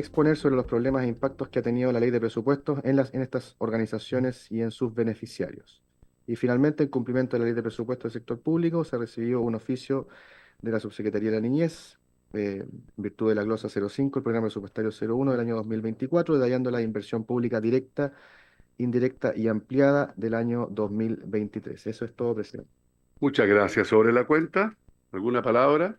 exponer sobre los problemas e impactos que ha tenido la ley de presupuestos en estas organizaciones y en sus beneficiarios. Y finalmente, en cumplimiento de la ley de presupuestos del sector público, se recibió un oficio de la Subsecretaría de la Niñez, en virtud de la glosa 05, el programa presupuestario 01 del año 2024, detallando la inversión pública directa, indirecta y ampliada del año 2023. Eso es todo, presidente. Muchas gracias. ¿Sobre la cuenta? ¿Alguna palabra?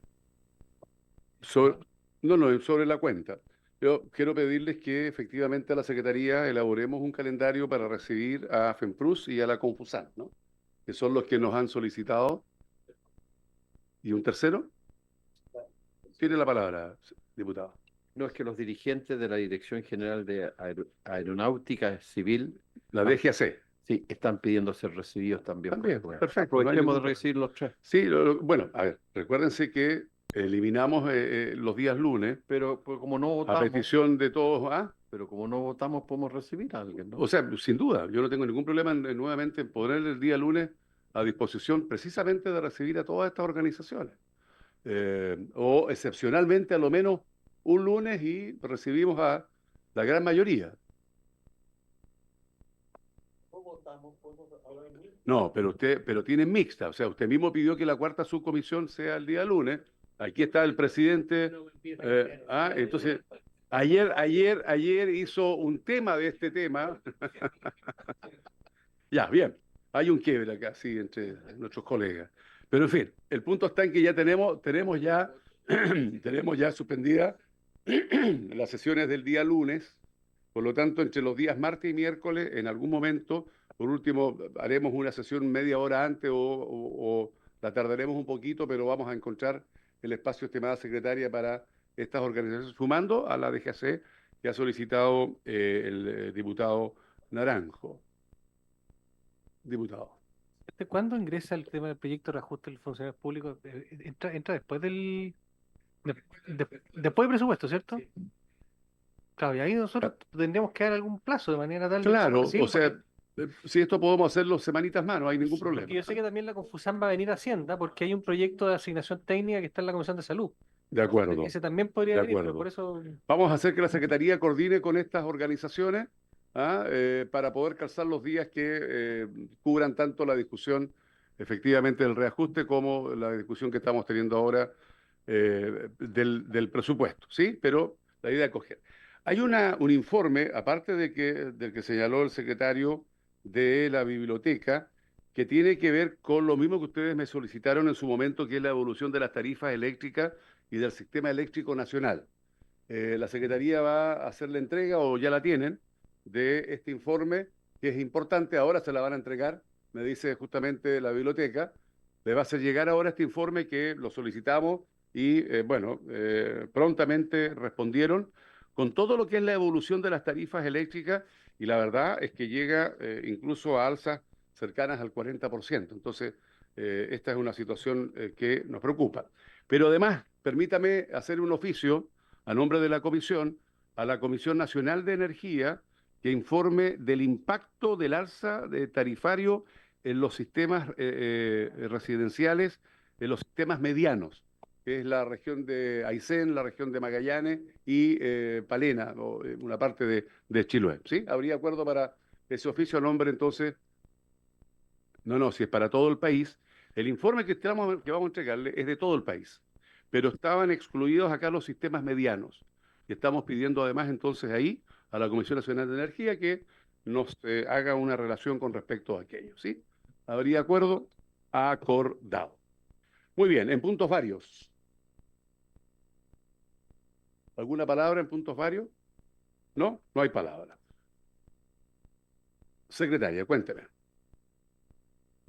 Sobre, no, no, sobre la cuenta. Yo quiero pedirles que efectivamente a la Secretaría elaboremos un calendario para recibir a FEMPRUS y a la Confusan, ¿no? Que son los que nos han solicitado. ¿Y un tercero? Tiene la palabra, diputado. No, es que los dirigentes de la Dirección General de Aeronáutica Civil, La DGAC. sí, están pidiendo ser recibidos también. También, Bueno, perfecto. No hay aprovechemos de ningún- recibir los tres. Sí, bueno, a ver, recuérdense que eliminamos los días lunes Pero pues, como no a votamos, petición de todos. pero como no votamos, podemos recibir a alguien, ¿no? O sea, sin duda, yo no tengo ningún problema nuevamente en poner el día lunes a disposición precisamente de recibir a todas estas organizaciones. O excepcionalmente a lo menos un lunes y recibimos a la gran mayoría. No, pero tienen mixta, o sea, usted mismo pidió que la cuarta subcomisión sea el día lunes. Aquí está el presidente. Entonces, ayer hizo un tema de este tema. Ya, bien. Hay un quiebre acá, sí, entre nuestros colegas. Pero en fin, el punto está en que ya tenemos ya, tenemos ya suspendidas las sesiones del día lunes. Por lo tanto, entre los días martes y miércoles, en algún momento, por último, haremos una sesión media hora antes o la tardaremos un poquito, pero vamos a encontrar el espacio, estimada secretaria, para estas organizaciones, sumando a la DGAC que ha solicitado el diputado Naranjo. Diputado. ¿Cuándo ingresa el tema del proyecto de reajuste del funcionario público? Entra después después del presupuesto, ¿cierto? Claro, y ahí nosotros tendríamos que dar algún plazo de manera tal de Claro, sí, o sea, si esto podemos hacerlo semanitas más, no hay ningún problema. porque yo sé que también la Confusan va a venir a Hacienda porque hay un proyecto de asignación técnica que está en la Comisión de Salud. De acuerdo. Ese también podría De venir, pero acuerdo. por eso Vamos a hacer que la Secretaría coordine con estas organizaciones para poder calzar los días que cubran tanto la discusión efectivamente del reajuste como la discusión que estamos teniendo ahora del presupuesto, ¿sí? Pero la idea es coger. Hay un informe, aparte del que señaló el secretario de la biblioteca, que tiene que ver con lo mismo que ustedes me solicitaron en su momento, que es la evolución de las tarifas eléctricas y del sistema eléctrico nacional. La Secretaría va a hacer la entrega, o ya la tienen, de este informe, que es importante. Ahora se la van a entregar, me dice justamente la biblioteca. Le va a hacer llegar ahora este informe que lo solicitamos y, prontamente respondieron con todo lo que es la evolución de las tarifas eléctricas, y la verdad es que llega incluso a alzas cercanas al 40%. Entonces, esta es una situación que nos preocupa. Pero además, permítame hacer un oficio a nombre de la comisión a la Comisión Nacional de Energía que informe del impacto del alza de tarifario en los sistemas residenciales, en los sistemas medianos, que es la región de Aysén, la región de Magallanes y Palena, una parte de Chiloé. ¿Sí? ¿Habría acuerdo para ese oficio a nombre entonces? No, si es para todo el país. El informe que vamos a entregarle es de todo el país, pero estaban excluidos acá los sistemas medianos. Y estamos pidiendo además entonces ahí a la Comisión Nacional de Energía que nos haga una relación con respecto a aquello, ¿sí? ¿Habría acuerdo? Acordado. Muy bien, en puntos varios. ¿Alguna palabra en puntos varios? ¿No? No hay palabra. Secretaria, cuénteme.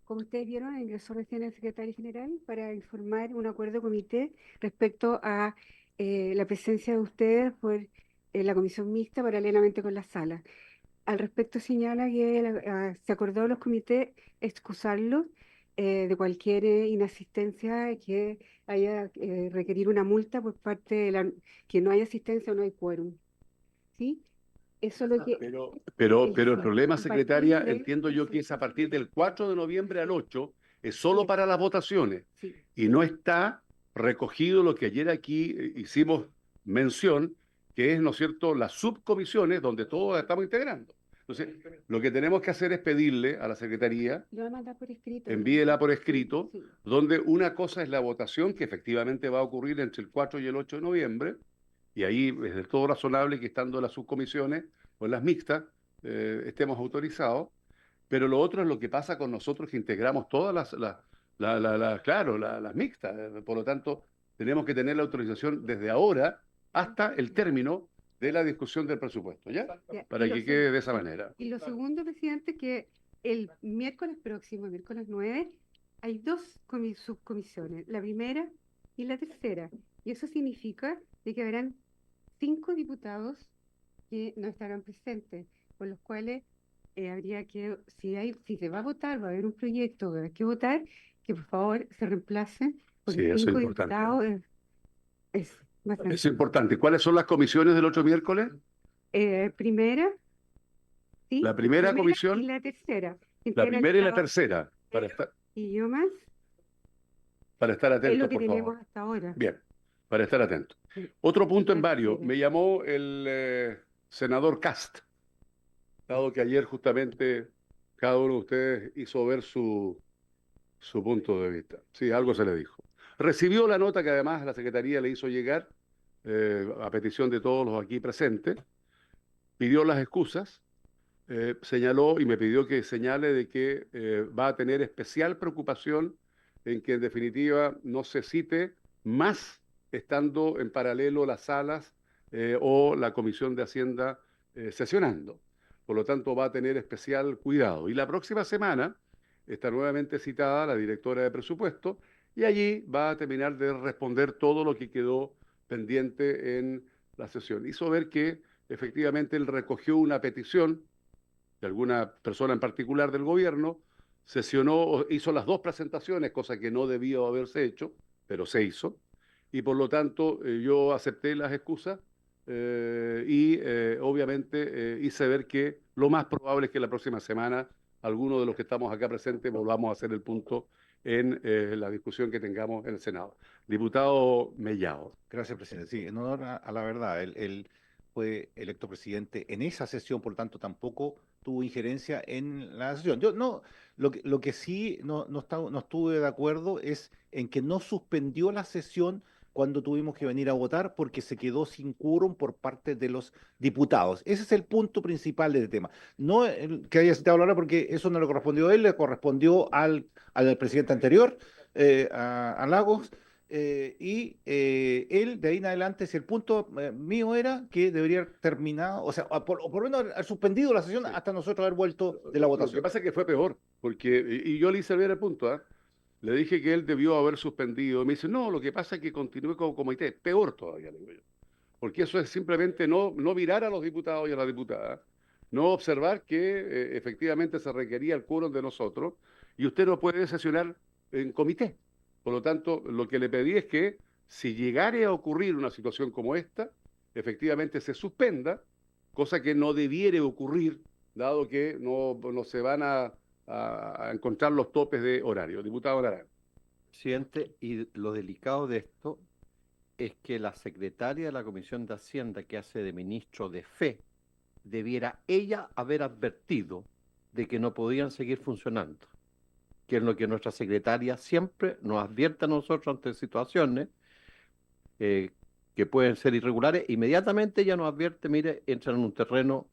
Como ustedes vieron, ingresó recién el secretario general para informar un acuerdo de comité respecto a la presencia de ustedes por la comisión mixta paralelamente con la sala. Al respecto señala que se acordó los comités excusarlos de cualquier inasistencia que haya requerir una multa por parte de que no hay asistencia o no hay quórum. ¿Sí? Eso es lo que... Pero el problema, A partir secretaria, del- entiendo yo que es a partir del 4 de noviembre al 8, es solo Sí. para las votaciones. Sí. Y no está recogido lo que ayer aquí hicimos mención, que es, ¿no es cierto?, las subcomisiones donde todos estamos integrando. Entonces, lo que tenemos que hacer es pedirle a la Secretaría, Lo va a mandar por escrito. envíela por escrito, Sí. donde una cosa es la votación, que efectivamente va a ocurrir entre el 4 y el 8 de noviembre, y ahí es del todo razonable que estando en las subcomisiones o en las mixtas estemos autorizados, pero lo otro es lo que pasa con nosotros que integramos todas las mixtas. Por lo tanto, tenemos que tener la autorización desde ahora hasta el término de la discusión del presupuesto, ¿ya? Ya, Para y lo que seg- quede de esa manera. Y lo segundo, presidente, que el miércoles próximo, el miércoles 9, hay dos subcomisiones, la primera y la tercera. Y eso significa de que habrán 5 diputados que no estarán presentes, por los cuales habría que, si se va a votar, va a haber un proyecto, va a haber que votar, que por favor se reemplacen, porque Sí, eso es 5 importante. diputados es bastante. Es importante. ¿Cuáles son las comisiones del otro miércoles? Primera, sí, La primera y comisión, la tercera. que la integra el primera y la Estado. tercera, Y yo más, para estar es atentos, lo que por tenemos favor. hasta ahora. Bien, para estar atentos. Sí. Otro punto en La varios. tercera. Me llamó el senador Cast, dado que ayer justamente cada uno de ustedes hizo ver su punto de vista. Sí, algo se le dijo. Recibió la nota que además la Secretaría le hizo llegar a petición de todos los aquí presentes, pidió las excusas, señaló y me pidió que señale de que va a tener especial preocupación en que en definitiva no se cite más estando en paralelo las salas o la Comisión de Hacienda sesionando. Por lo tanto, va a tener especial cuidado. Y la próxima semana está nuevamente citada la directora de presupuesto y allí va a terminar de responder todo lo que quedó pendiente en la sesión. Hizo ver que efectivamente él recogió una petición de alguna persona en particular del gobierno, sesionó, hizo las dos presentaciones, cosa que no debió haberse hecho, pero se hizo, y por lo tanto yo acepté las excusas y obviamente hice ver que lo más probable es que la próxima semana algunos de los que estamos acá presentes volvamos a hacer el punto en la discusión que tengamos en el Senado. Diputado Mellado. Gracias, presidente. Sí, en honor a la verdad, él fue electo presidente en esa sesión, por lo tanto tampoco tuvo injerencia en la sesión. Yo no, lo que sí no estuve de acuerdo es en que no suspendió la sesión cuando tuvimos que venir a votar porque se quedó sin quórum por parte de los diputados. Ese es el punto principal del tema. No que haya citado ahora porque eso no le correspondió a él, le correspondió al presidente anterior, a Lagos. Él, de ahí en adelante, si el punto mío era que debería haber terminado, o sea, por lo menos haber suspendido la sesión hasta nosotros haber vuelto de la Lo que votación. pasa es que fue peor, porque, y yo le hice ver el punto, ¿ah? Le dije que él debió haber suspendido. Me dice, no, lo que pasa es que continúe como comité. Peor todavía, le digo yo. Porque eso es simplemente no mirar a los diputados y a las diputadas, no observar que efectivamente se requería el quórum de nosotros y usted no puede sesionar en comité. Por lo tanto, lo que le pedí es que si llegare a ocurrir una situación como esta, efectivamente se suspenda, cosa que no debiera ocurrir, dado que no se van a encontrar los topes de horario. Diputado Naranjo. Presidente, y lo delicado de esto es que la secretaria de la Comisión de Hacienda, que hace de ministro de Fe, debiera ella haber advertido de que no podían seguir funcionando, que es lo que nuestra secretaria siempre nos advierte a nosotros ante situaciones que pueden ser irregulares. Inmediatamente ella nos advierte, mire, entran en un terreno,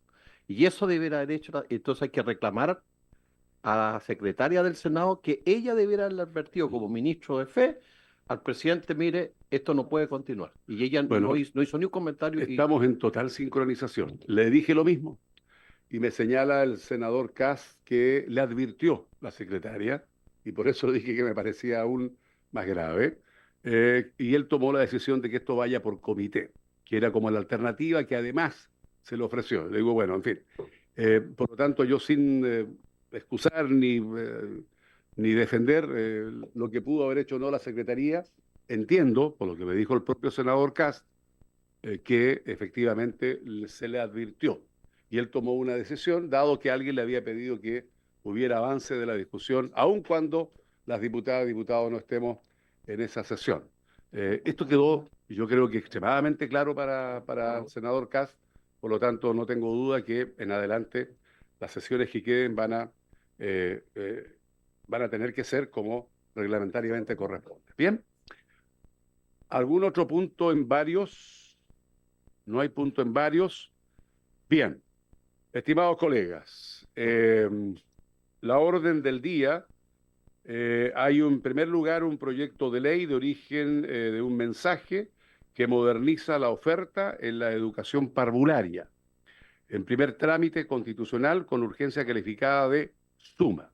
y eso debiera haber hecho, entonces hay que reclamar a la secretaria del Senado que ella debiera haberle advertido como ministro de Fe al presidente, mire, esto no puede continuar. Y ella Bueno, no hizo ni un comentario. Estamos en total sincronización. Le dije lo mismo y me señala el senador Kass que le advirtió la secretaria y por eso dije que me parecía aún más grave. Y él tomó la decisión de que esto vaya por comité, que era como la alternativa que además se le ofreció. Le digo, bueno, en fin. Por lo tanto, yo sin excusar ni defender lo que pudo haber hecho o no la Secretaría, entiendo, por lo que me dijo el propio senador Cast, que efectivamente se le advirtió. Y él tomó una decisión, dado que alguien le había pedido que hubiera avance de la discusión, aun cuando las diputadas y diputados no estemos en esa sesión. Esto quedó yo creo que extremadamente claro para el senador Kast. Por lo tanto, no tengo duda que en adelante las sesiones que queden eh, eh, van a tener que ser como reglamentariamente corresponde. Bien, ¿algún otro punto en varios? No hay punto en varios. Bien, estimados colegas, la orden del día, hay en primer lugar un proyecto de ley de origen de un mensaje que moderniza la oferta en la educación parvularia, en primer trámite constitucional con urgencia calificada de suma.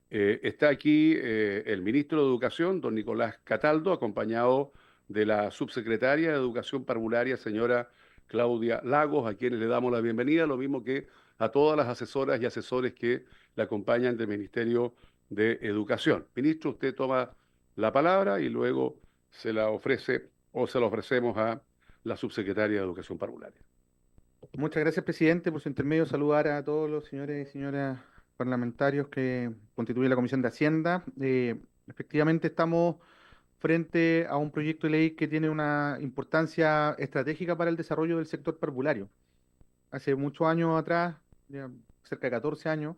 Está aquí el ministro de Educación, don Nicolás Cataldo, acompañado de la subsecretaria de Educación Parvularia, señora Claudia Lagos, a quienes le damos la bienvenida, lo mismo que a todas las asesoras y asesores que la acompañan del Ministerio de Educación. Ministro, usted toma la palabra y luego se la ofrece o se la ofrecemos a la subsecretaria de Educación Parvularia. Muchas gracias, presidente. Por su intermedio, saludar a todos los señores y señoras parlamentarios que constituyen la Comisión de Hacienda. Efectivamente, estamos frente a un proyecto de ley que tiene una importancia estratégica para el desarrollo del sector parvulario. Hace muchos años atrás, ya cerca de 14 años,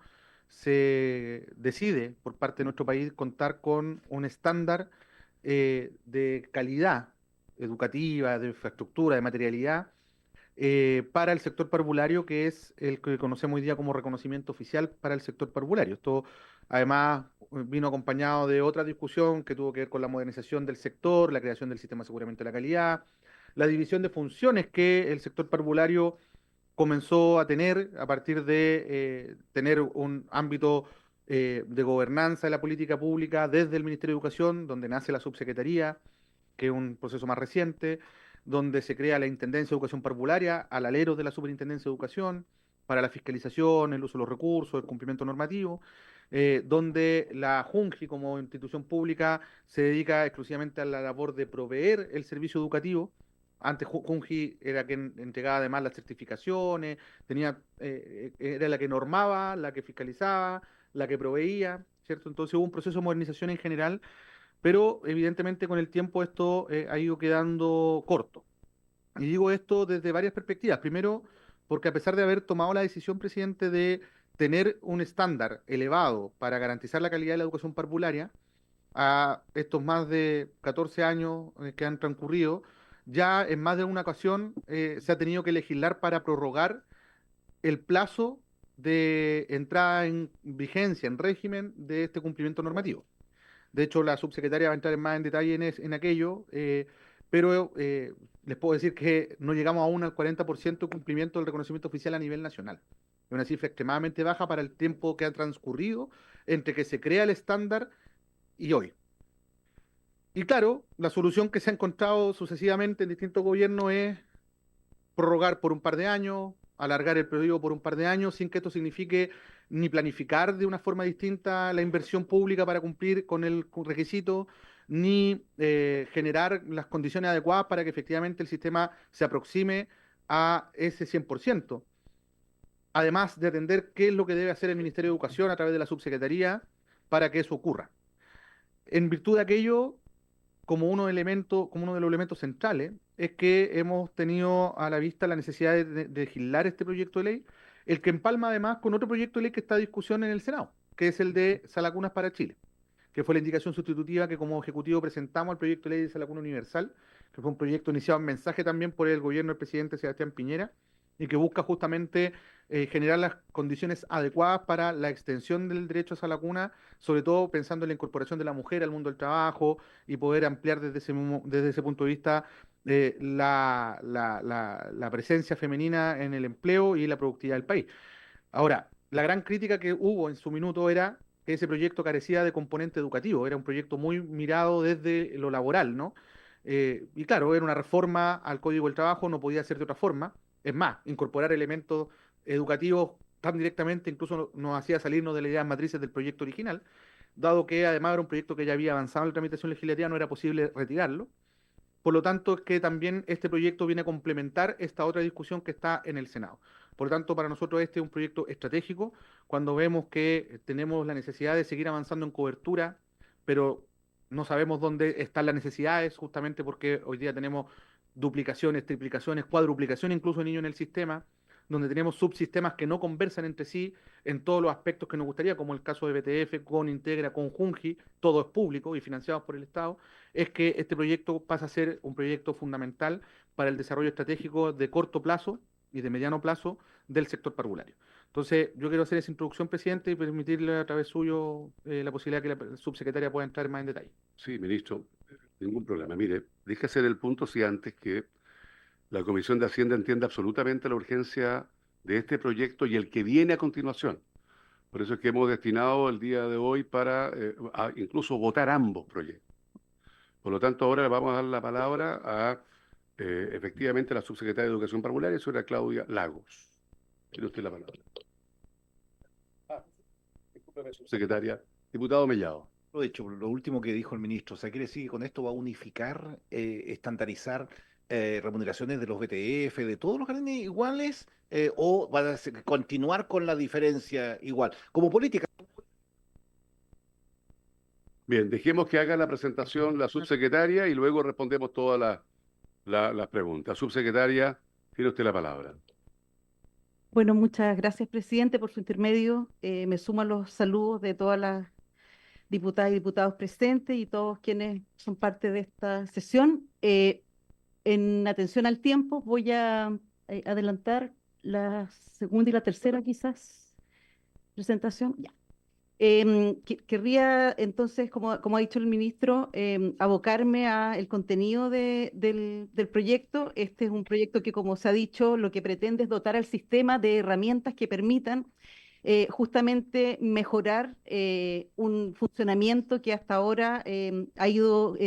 se decide por parte de nuestro país contar con un estándar de calidad educativa, de infraestructura, de materialidad para el sector parvulario, que es el que conocemos hoy día como reconocimiento oficial para el sector parvulario. Esto además vino acompañado de otra discusión que tuvo que ver con la modernización del sector, la creación del sistema de aseguramiento de la calidad, la división de funciones que el sector parvulario comenzó a tener a partir de tener un ámbito de gobernanza de la política pública desde el Ministerio de Educación, donde nace la subsecretaría, que es un proceso más reciente, donde se crea la Intendencia de Educación Parvularia al alero de la Superintendencia de Educación para la fiscalización, el uso de los recursos, el cumplimiento normativo, donde la JUNGI como institución pública se dedica exclusivamente a la labor de proveer el servicio educativo. Antes JUNGI era quien entregaba además las certificaciones, era la que normaba, la que fiscalizaba, la que proveía, ¿cierto? Entonces hubo un proceso de modernización en general, pero evidentemente con el tiempo esto ha ido quedando corto. Y digo esto desde varias perspectivas. Primero, porque a pesar de haber tomado la decisión, presidente, de tener un estándar elevado para garantizar la calidad de la educación parvularia, a estos más de 14 años que han transcurrido, ya en más de una ocasión se ha tenido que legislar para prorrogar el plazo de entrada en vigencia, en régimen de este cumplimiento normativo. De hecho, la subsecretaria va a entrar más en detalle en aquello, pero les puedo decir que no llegamos aún al 40% de cumplimiento del reconocimiento oficial a nivel nacional. Es una cifra extremadamente baja para el tiempo que ha transcurrido entre que se crea el estándar y hoy. Y claro, la solución que se ha encontrado sucesivamente en distintos gobiernos es prorrogar por un par de años, alargar el periodo por un par de años, sin que esto signifique ni planificar de una forma distinta la inversión pública para cumplir con el requisito, ni generar las condiciones adecuadas para que efectivamente el sistema se aproxime a ese 100%. Además de atender qué es lo que debe hacer el Ministerio de Educación a través de la subsecretaría para que eso ocurra. En virtud de aquello, como uno de los elementos centrales, es que hemos tenido a la vista la necesidad de legislar este proyecto de ley, el que empalma además con otro proyecto de ley que está a discusión en el Senado, que es el de Salacunas para Chile, que fue la indicación sustitutiva que como Ejecutivo presentamos al proyecto de ley de Salacuna Universal, que fue un proyecto iniciado en mensaje también por el gobierno del presidente Sebastián Piñera, y que busca justamente generar las condiciones adecuadas para la extensión del derecho a la cuna, sobre todo pensando en la incorporación de la mujer al mundo del trabajo y poder ampliar desde ese punto de vista la presencia femenina en el empleo y la productividad del país. Ahora, la gran crítica que hubo en su minuto era que ese proyecto carecía de componente educativo, era un proyecto muy mirado desde lo laboral, ¿no? Y claro, era una reforma al Código del Trabajo, no podía ser de otra forma. Es más, incorporar elementos educativos tan directamente incluso nos hacía salirnos de las ideas matrices del proyecto original, dado que además era un proyecto que ya había avanzado en la tramitación legislativa, no era posible retirarlo. Por lo tanto, es que también este proyecto viene a complementar esta otra discusión que está en el Senado. Por lo tanto, para nosotros este es un proyecto estratégico, cuando vemos que tenemos la necesidad de seguir avanzando en cobertura, pero no sabemos dónde están las necesidades, justamente porque hoy día tenemos duplicaciones, triplicaciones, cuadruplicaciones incluso de niños en el sistema, donde tenemos subsistemas que no conversan entre sí en todos los aspectos que nos gustaría, como el caso de BTF, con Integra, con Junji, todo es público y financiado por el Estado, es que este proyecto pasa a ser un proyecto fundamental para el desarrollo estratégico de corto plazo y de mediano plazo del sector parvulario. Entonces, yo quiero hacer esa introducción, presidente, y permitirle a través suyo la posibilidad que la subsecretaria pueda entrar más en detalle. Sí, ministro, ningún problema. Mire, deje hacer el punto si antes que la Comisión de Hacienda entiende absolutamente la urgencia de este proyecto y el que viene a continuación. Por eso es que hemos destinado el día de hoy para incluso votar ambos proyectos. Por lo tanto, ahora le vamos a dar la palabra a efectivamente la subsecretaria de Educación Parvularia, señora Claudia Lagos. Tiene usted la palabra. Discúlpeme, subsecretaria. Diputado Mellado. De hecho, lo último que dijo el ministro, o sea, quiere decir que con esto va a unificar, estandarizar remuneraciones de los BTF, de todos los jardines iguales, o va a continuar con la diferencia igual. Como política. Bien, dejemos que haga la presentación la subsecretaria y luego respondemos todas las preguntas. Subsecretaria, tiene usted la palabra. Bueno, muchas gracias, presidente, por su intermedio. Me sumo a los saludos de todas las diputadas y diputados presentes y todos quienes son parte de esta sesión. En atención al tiempo, voy a adelantar la segunda y la tercera, quizás, presentación. Ya. Querría entonces, como ha dicho el ministro, abocarme al contenido del proyecto. Este es un proyecto que, como se ha dicho, lo que pretende es dotar al sistema de herramientas que permitan justamente mejorar un funcionamiento que hasta ahora ha ido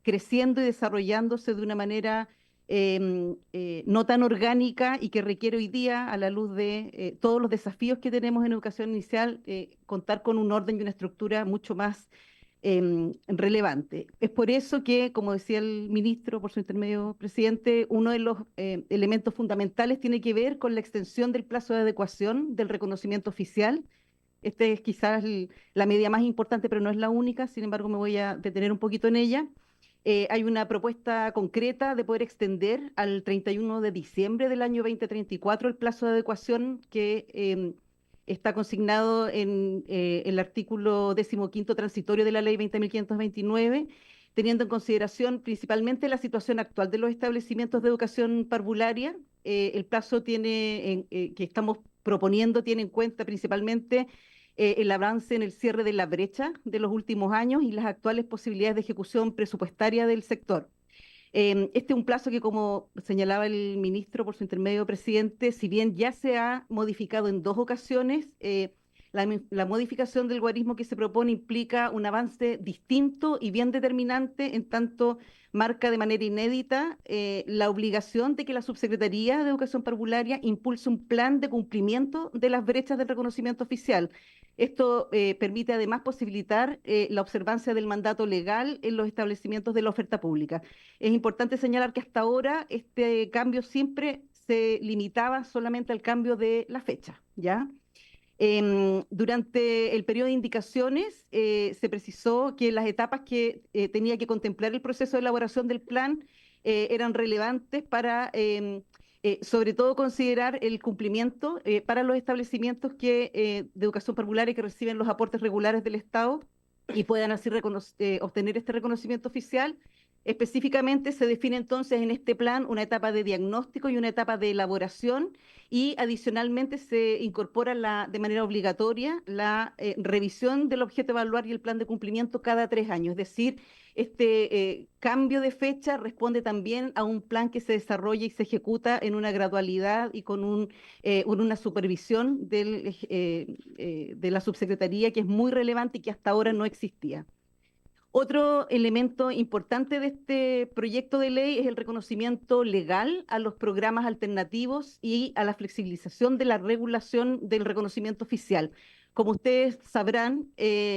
creciendo y desarrollándose de una manera no tan orgánica y que requiere hoy día, a la luz de todos los desafíos que tenemos en educación inicial, contar con un orden y una estructura mucho más relevante. Es por eso que, como decía el ministro, por su intermedio, presidente, uno de los elementos fundamentales tiene que ver con la extensión del plazo de adecuación del reconocimiento oficial. Este es quizás la medida más importante, pero no es la única, sin embargo me voy a detener un poquito en ella. Hay una propuesta concreta de poder extender al 31 de diciembre del año 2034 el plazo de adecuación que está consignado en el artículo 15º transitorio de la ley 20.529, teniendo en consideración principalmente la situación actual de los establecimientos de educación parvularia. El plazo que estamos proponiendo tiene en cuenta principalmente el avance en el cierre de la brecha de los últimos años y las actuales posibilidades de ejecución presupuestaria del sector. Este es un plazo que, como señalaba el ministro por su intermedio, presidente, si bien ya se ha modificado en 2 ocasiones, la modificación del guarismo que se propone implica un avance distinto y bien determinante, en tanto marca de manera inédita la obligación de que la Subsecretaría de Educación Parvularia impulse un plan de cumplimiento de las brechas del reconocimiento oficial. Esto permite además posibilitar la observancia del mandato legal en los establecimientos de la oferta pública. Es importante señalar que hasta ahora este cambio siempre se limitaba solamente al cambio de la fecha, ¿ya? Durante el periodo de indicaciones se precisó que las etapas que tenía que contemplar el proceso de elaboración del plan eran relevantes para, sobre todo, considerar el cumplimiento para los establecimientos de educación parvularia que reciben los aportes regulares del Estado y puedan así obtener este reconocimiento oficial. Específicamente se define entonces en este plan una etapa de diagnóstico y una etapa de elaboración, y adicionalmente se incorpora de manera obligatoria la revisión del objeto a evaluar y el plan de cumplimiento cada 3 años. Es decir, este cambio de fecha responde también a un plan que se desarrolla y se ejecuta en una gradualidad y con una supervisión de la subsecretaría que es muy relevante y que hasta ahora no existía. Otro elemento importante de este proyecto de ley es el reconocimiento legal a los programas alternativos y a la flexibilización de la regulación del reconocimiento oficial. Como ustedes sabrán,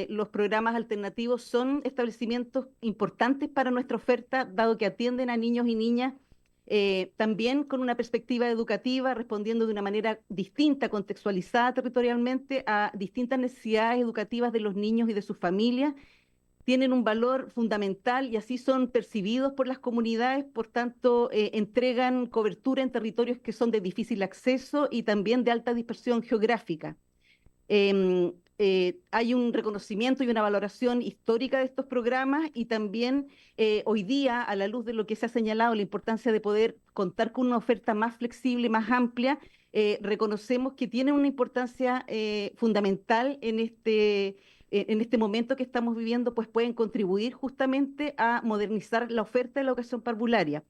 los programas alternativos son establecimientos importantes para nuestra oferta, dado que atienden a niños y niñas también con una perspectiva educativa, respondiendo de una manera distinta, contextualizada territorialmente a distintas necesidades educativas de los niños y de sus familias. tienen un valor fundamental y así son percibidos por las comunidades, por tanto, entregan cobertura en territorios que son de difícil acceso y también de alta dispersión geográfica. Hay un reconocimiento y una valoración histórica de estos programas y también hoy día, a la luz de lo que se ha señalado, la importancia de poder contar con una oferta más flexible, más amplia, reconocemos que tienen una importancia fundamental en este momento que estamos viviendo, pues pueden contribuir justamente a modernizar la oferta de la educación parvularia.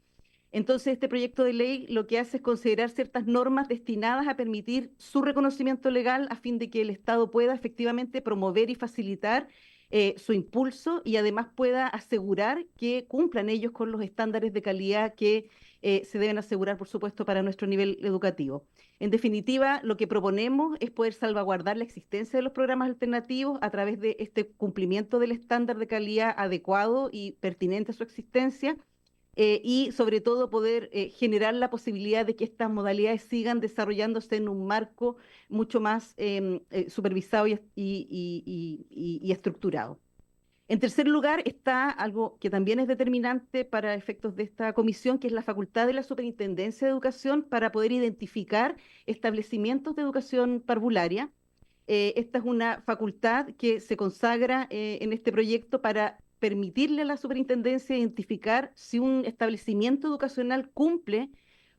Entonces, este proyecto de ley lo que hace es considerar ciertas normas destinadas a permitir su reconocimiento legal a fin de que el Estado pueda efectivamente promover y facilitar su impulso y además pueda asegurar que cumplan ellos con los estándares de calidad que se deben asegurar, por supuesto, para nuestro nivel educativo. En definitiva, lo que proponemos es poder salvaguardar la existencia de los programas alternativos a través de este cumplimiento del estándar de calidad adecuado y pertinente a su existencia, y sobre todo poder generar la posibilidad de que estas modalidades sigan desarrollándose en un marco mucho más supervisado y estructurado. En tercer lugar está algo que también es determinante para efectos de esta comisión, que es la facultad de la Superintendencia de Educación para poder identificar establecimientos de educación parvularia. Esta es una facultad que se consagra en este proyecto para permitirle a la superintendencia identificar si un establecimiento educacional cumple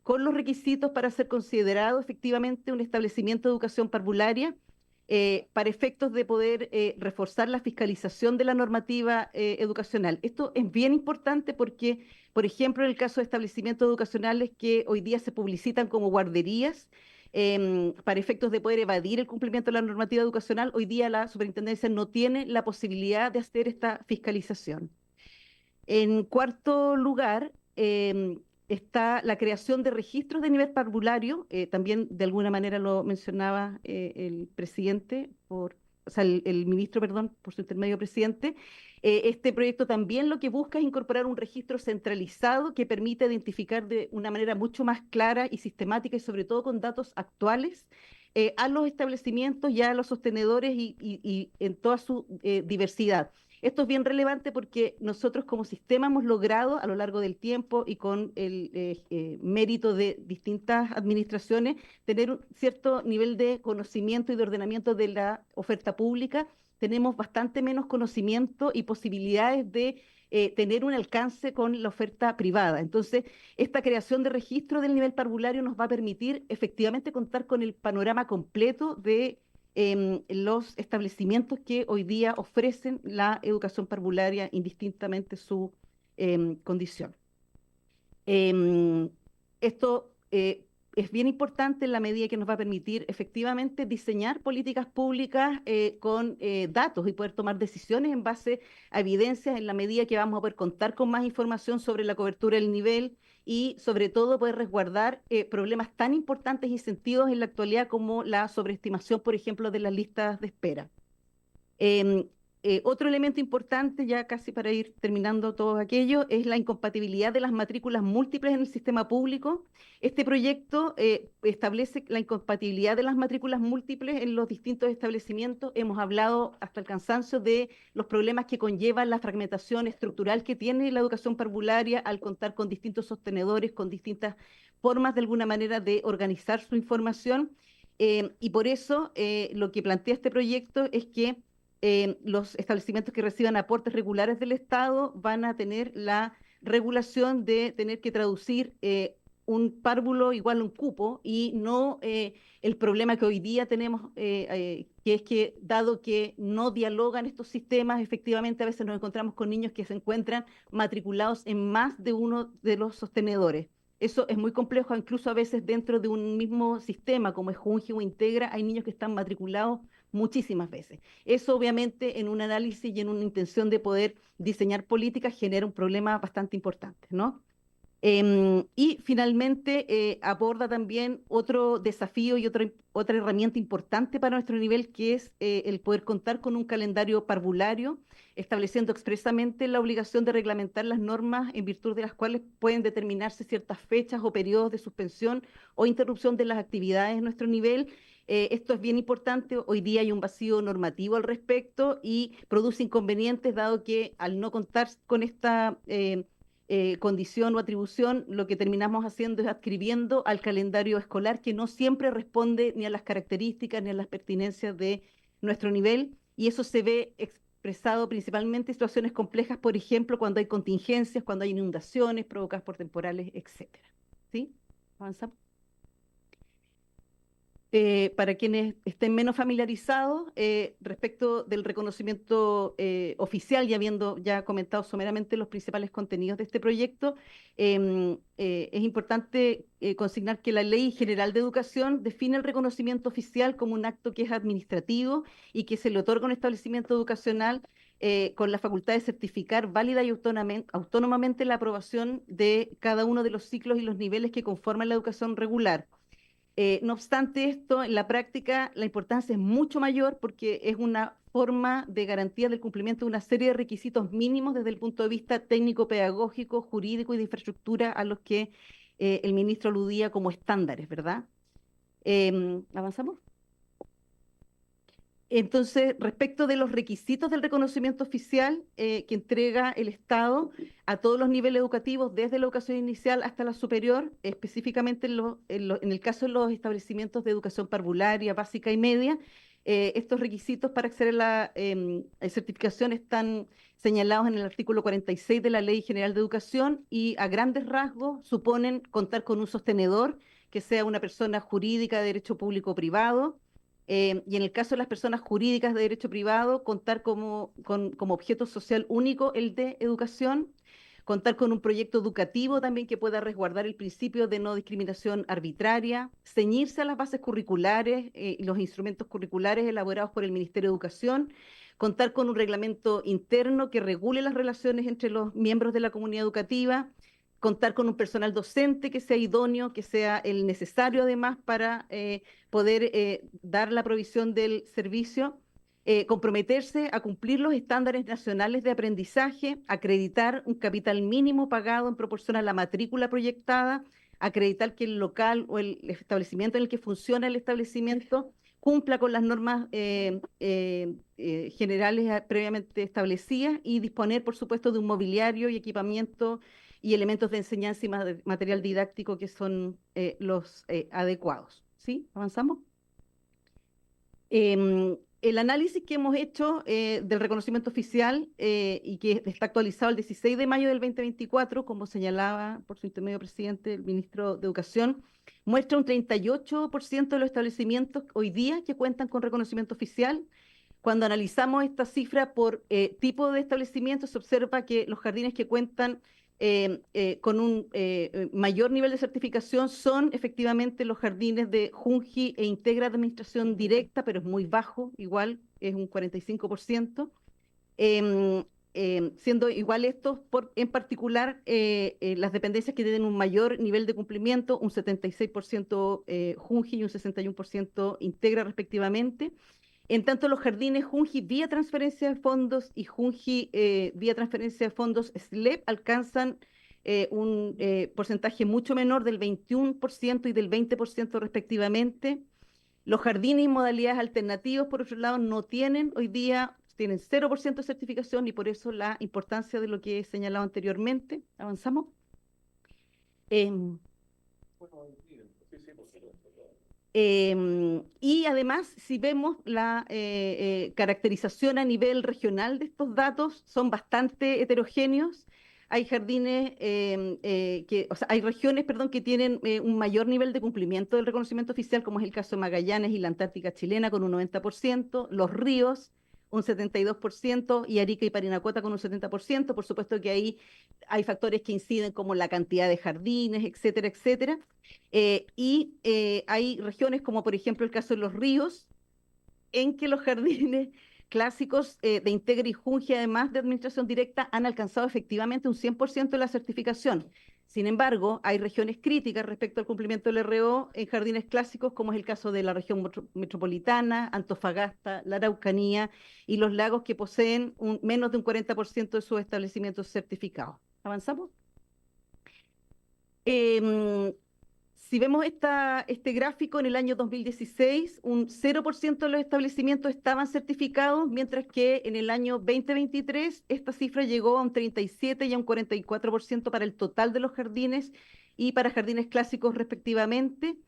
con los requisitos para ser considerado efectivamente un establecimiento de educación parvularia, para efectos de poder reforzar la fiscalización de la normativa educacional. Esto es bien importante porque, por ejemplo, en el caso de establecimientos educacionales que hoy día se publicitan como guarderías, para efectos de poder evadir el cumplimiento de la normativa educacional, hoy día la superintendencia no tiene la posibilidad de hacer esta fiscalización. En cuarto lugar, está la creación de registros de nivel parvulario, también de alguna manera lo mencionaba el presidente, o sea, el ministro, perdón, por su intermedio presidente. Este proyecto también lo que busca es incorporar un registro centralizado que permite identificar de una manera mucho más clara y sistemática y sobre todo con datos actuales a los establecimientos y a los sostenedores y en toda su diversidad. Esto es bien relevante porque nosotros como sistema hemos logrado a lo largo del tiempo y con el mérito de distintas administraciones tener un cierto nivel de conocimiento y de ordenamiento de la oferta pública. Tenemos bastante menos conocimiento y posibilidades de tener un alcance con la oferta privada. Entonces, esta creación de registro del nivel parvulario nos va a permitir efectivamente contar con el panorama completo de los establecimientos que hoy día ofrecen la educación parvularia indistintamente su condición. Esto es bien importante en la medida que nos va a permitir efectivamente diseñar políticas públicas con datos y poder tomar decisiones en base a evidencias en la medida que vamos a poder contar con más información sobre la cobertura del nivel y sobre todo poder resguardar problemas tan importantes y sentidos en la actualidad como la sobreestimación, por ejemplo, de las listas de espera. Otro elemento importante, ya casi para ir terminando todo aquello, es la incompatibilidad de las matrículas múltiples en el sistema público. Este proyecto establece la incompatibilidad de las matrículas múltiples en los distintos establecimientos. Hemos hablado hasta el cansancio de los problemas que conlleva la fragmentación estructural que tiene la educación parvularia al contar con distintos sostenedores, con distintas formas de alguna manera de organizar su información. Y por eso lo que plantea este proyecto es que los establecimientos que reciban aportes regulares del Estado van a tener la regulación de tener que traducir un párvulo igual a un cupo y no el problema que hoy día tenemos, que es que dado que no dialogan estos sistemas, efectivamente a veces nos encontramos con niños que se encuentran matriculados en más de uno de los sostenedores. Eso es muy complejo, incluso a veces dentro de un mismo sistema como es Junji o Integra, hay niños que están matriculados muchísimas veces. Eso obviamente en un análisis y en una intención de poder diseñar políticas genera un problema bastante importante, ¿no? Y finalmente aborda también otro desafío y otra herramienta importante para nuestro nivel, que es el poder contar con un calendario parvulario, estableciendo expresamente la obligación de reglamentar las normas en virtud de las cuales pueden determinarse ciertas fechas o periodos de suspensión o interrupción de las actividades en nuestro nivel, Esto es bien importante. Hoy día hay un vacío normativo al respecto y produce inconvenientes, dado que al no contar con esta condición o atribución, lo que terminamos haciendo es adscribiendo al calendario escolar, que no siempre responde ni a las características ni a las pertinencias de nuestro nivel, y eso se ve expresado principalmente en situaciones complejas, por ejemplo, cuando hay contingencias, cuando hay inundaciones provocadas por temporales, etcétera. ¿Sí? Avanzamos. Para quienes estén menos familiarizados, respecto del reconocimiento oficial, y habiendo ya comentado someramente los principales contenidos de este proyecto, es importante consignar que la Ley General de Educación define el reconocimiento oficial como un acto que es administrativo y que se le otorga a un establecimiento educacional con la facultad de certificar válida y autónomamente la aprobación de cada uno de los ciclos y los niveles que conforman la educación regular. No obstante esto, en la práctica la importancia es mucho mayor, porque es una forma de garantía del cumplimiento de una serie de requisitos mínimos desde el punto de vista técnico-pedagógico, jurídico y de infraestructura, a los que el ministro aludía como estándares, ¿verdad? ¿Avanzamos? Entonces, respecto de los requisitos del reconocimiento oficial que entrega el Estado a todos los niveles educativos, desde la educación inicial hasta la superior, específicamente en el caso de los establecimientos de educación parvularia, básica y media, estos requisitos para acceder a la certificación están señalados en el artículo 46 de la Ley General de Educación, y a grandes rasgos suponen contar con un sostenedor que sea una persona jurídica de derecho público o privado. Y en el caso de las personas jurídicas de derecho privado, contar como objeto social único el de educación, contar con un proyecto educativo también que pueda resguardar el principio de no discriminación arbitraria, ceñirse a las bases curriculares y los instrumentos curriculares elaborados por el Ministerio de Educación, contar con un reglamento interno que regule las relaciones entre los miembros de la comunidad educativa, contar con un personal docente que sea idóneo, que sea el necesario además para poder dar la provisión del servicio, comprometerse a cumplir los estándares nacionales de aprendizaje, acreditar un capital mínimo pagado en proporción a la matrícula proyectada, acreditar que el local o el establecimiento en el que funciona el establecimiento cumpla con las normas generales previamente establecidas, y disponer, por supuesto, de un mobiliario y equipamiento y elementos de enseñanza y material didáctico que son los adecuados. ¿Sí? ¿Avanzamos? El análisis que hemos hecho del reconocimiento oficial y que está actualizado el 16 de mayo del 2024, como señalaba por su intermedio presidente, el ministro de Educación, muestra un 38% de los establecimientos hoy día que cuentan con reconocimiento oficial. Cuando analizamos esta cifra por tipo de establecimiento, se observa que los jardines que cuentan con un mayor nivel de certificación son efectivamente los jardines de Junji e Integra de Administración Directa, pero es muy bajo, igual es un 45%, siendo igual estos, en particular, las dependencias que tienen un mayor nivel de cumplimiento, un 76% Junji y un 61% Integra respectivamente. En tanto, los jardines Junji vía transferencia de fondos y Junji vía transferencia de fondos SLEP alcanzan un porcentaje mucho menor del 21% y del 20% respectivamente. Los jardines y modalidades alternativas, por otro lado, no tienen hoy día, tienen 0% de certificación, y por eso la importancia de lo que he señalado anteriormente. ¿Avanzamos? Y además, si vemos la caracterización a nivel regional de estos datos, son bastante heterogéneos. Hay jardines, o sea, hay regiones, perdón, que tienen un mayor nivel de cumplimiento del reconocimiento oficial, como es el caso de Magallanes y la Antártica chilena, con un 90%, Los Ríos, un 72%, y Arica y Parinacota con un 70%. Por supuesto que ahí hay factores que inciden, como la cantidad de jardines, etcétera, etcétera. Hay regiones, como por ejemplo el caso de Los Ríos, en que los jardines clásicos de Integra y Junji, además de administración directa, han alcanzado efectivamente un 100% de la certificación. Sin embargo, hay regiones críticas respecto al cumplimiento del RO en jardines clásicos, como es el caso de la región metropolitana, Antofagasta, la Araucanía y los lagos, que poseen menos de un 40% de sus establecimientos certificados. ¿Avanzamos? Si vemos este gráfico, en el año 2016, un 0% de los establecimientos estaban certificados, mientras que en el año 2023 esta cifra llegó a un 37% y a un 44% para el total de los jardines y para jardines clásicos respectivamente.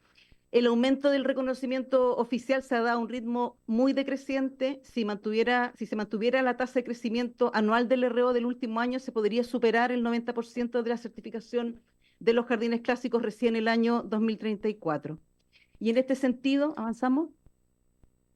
El aumento del reconocimiento oficial se ha dado a un ritmo muy decreciente. Si se mantuviera la tasa de crecimiento anual del RO del último año, se podría superar el 90% de la certificación de los jardines clásicos recién el año 2034. Y en este sentido, avanzamos,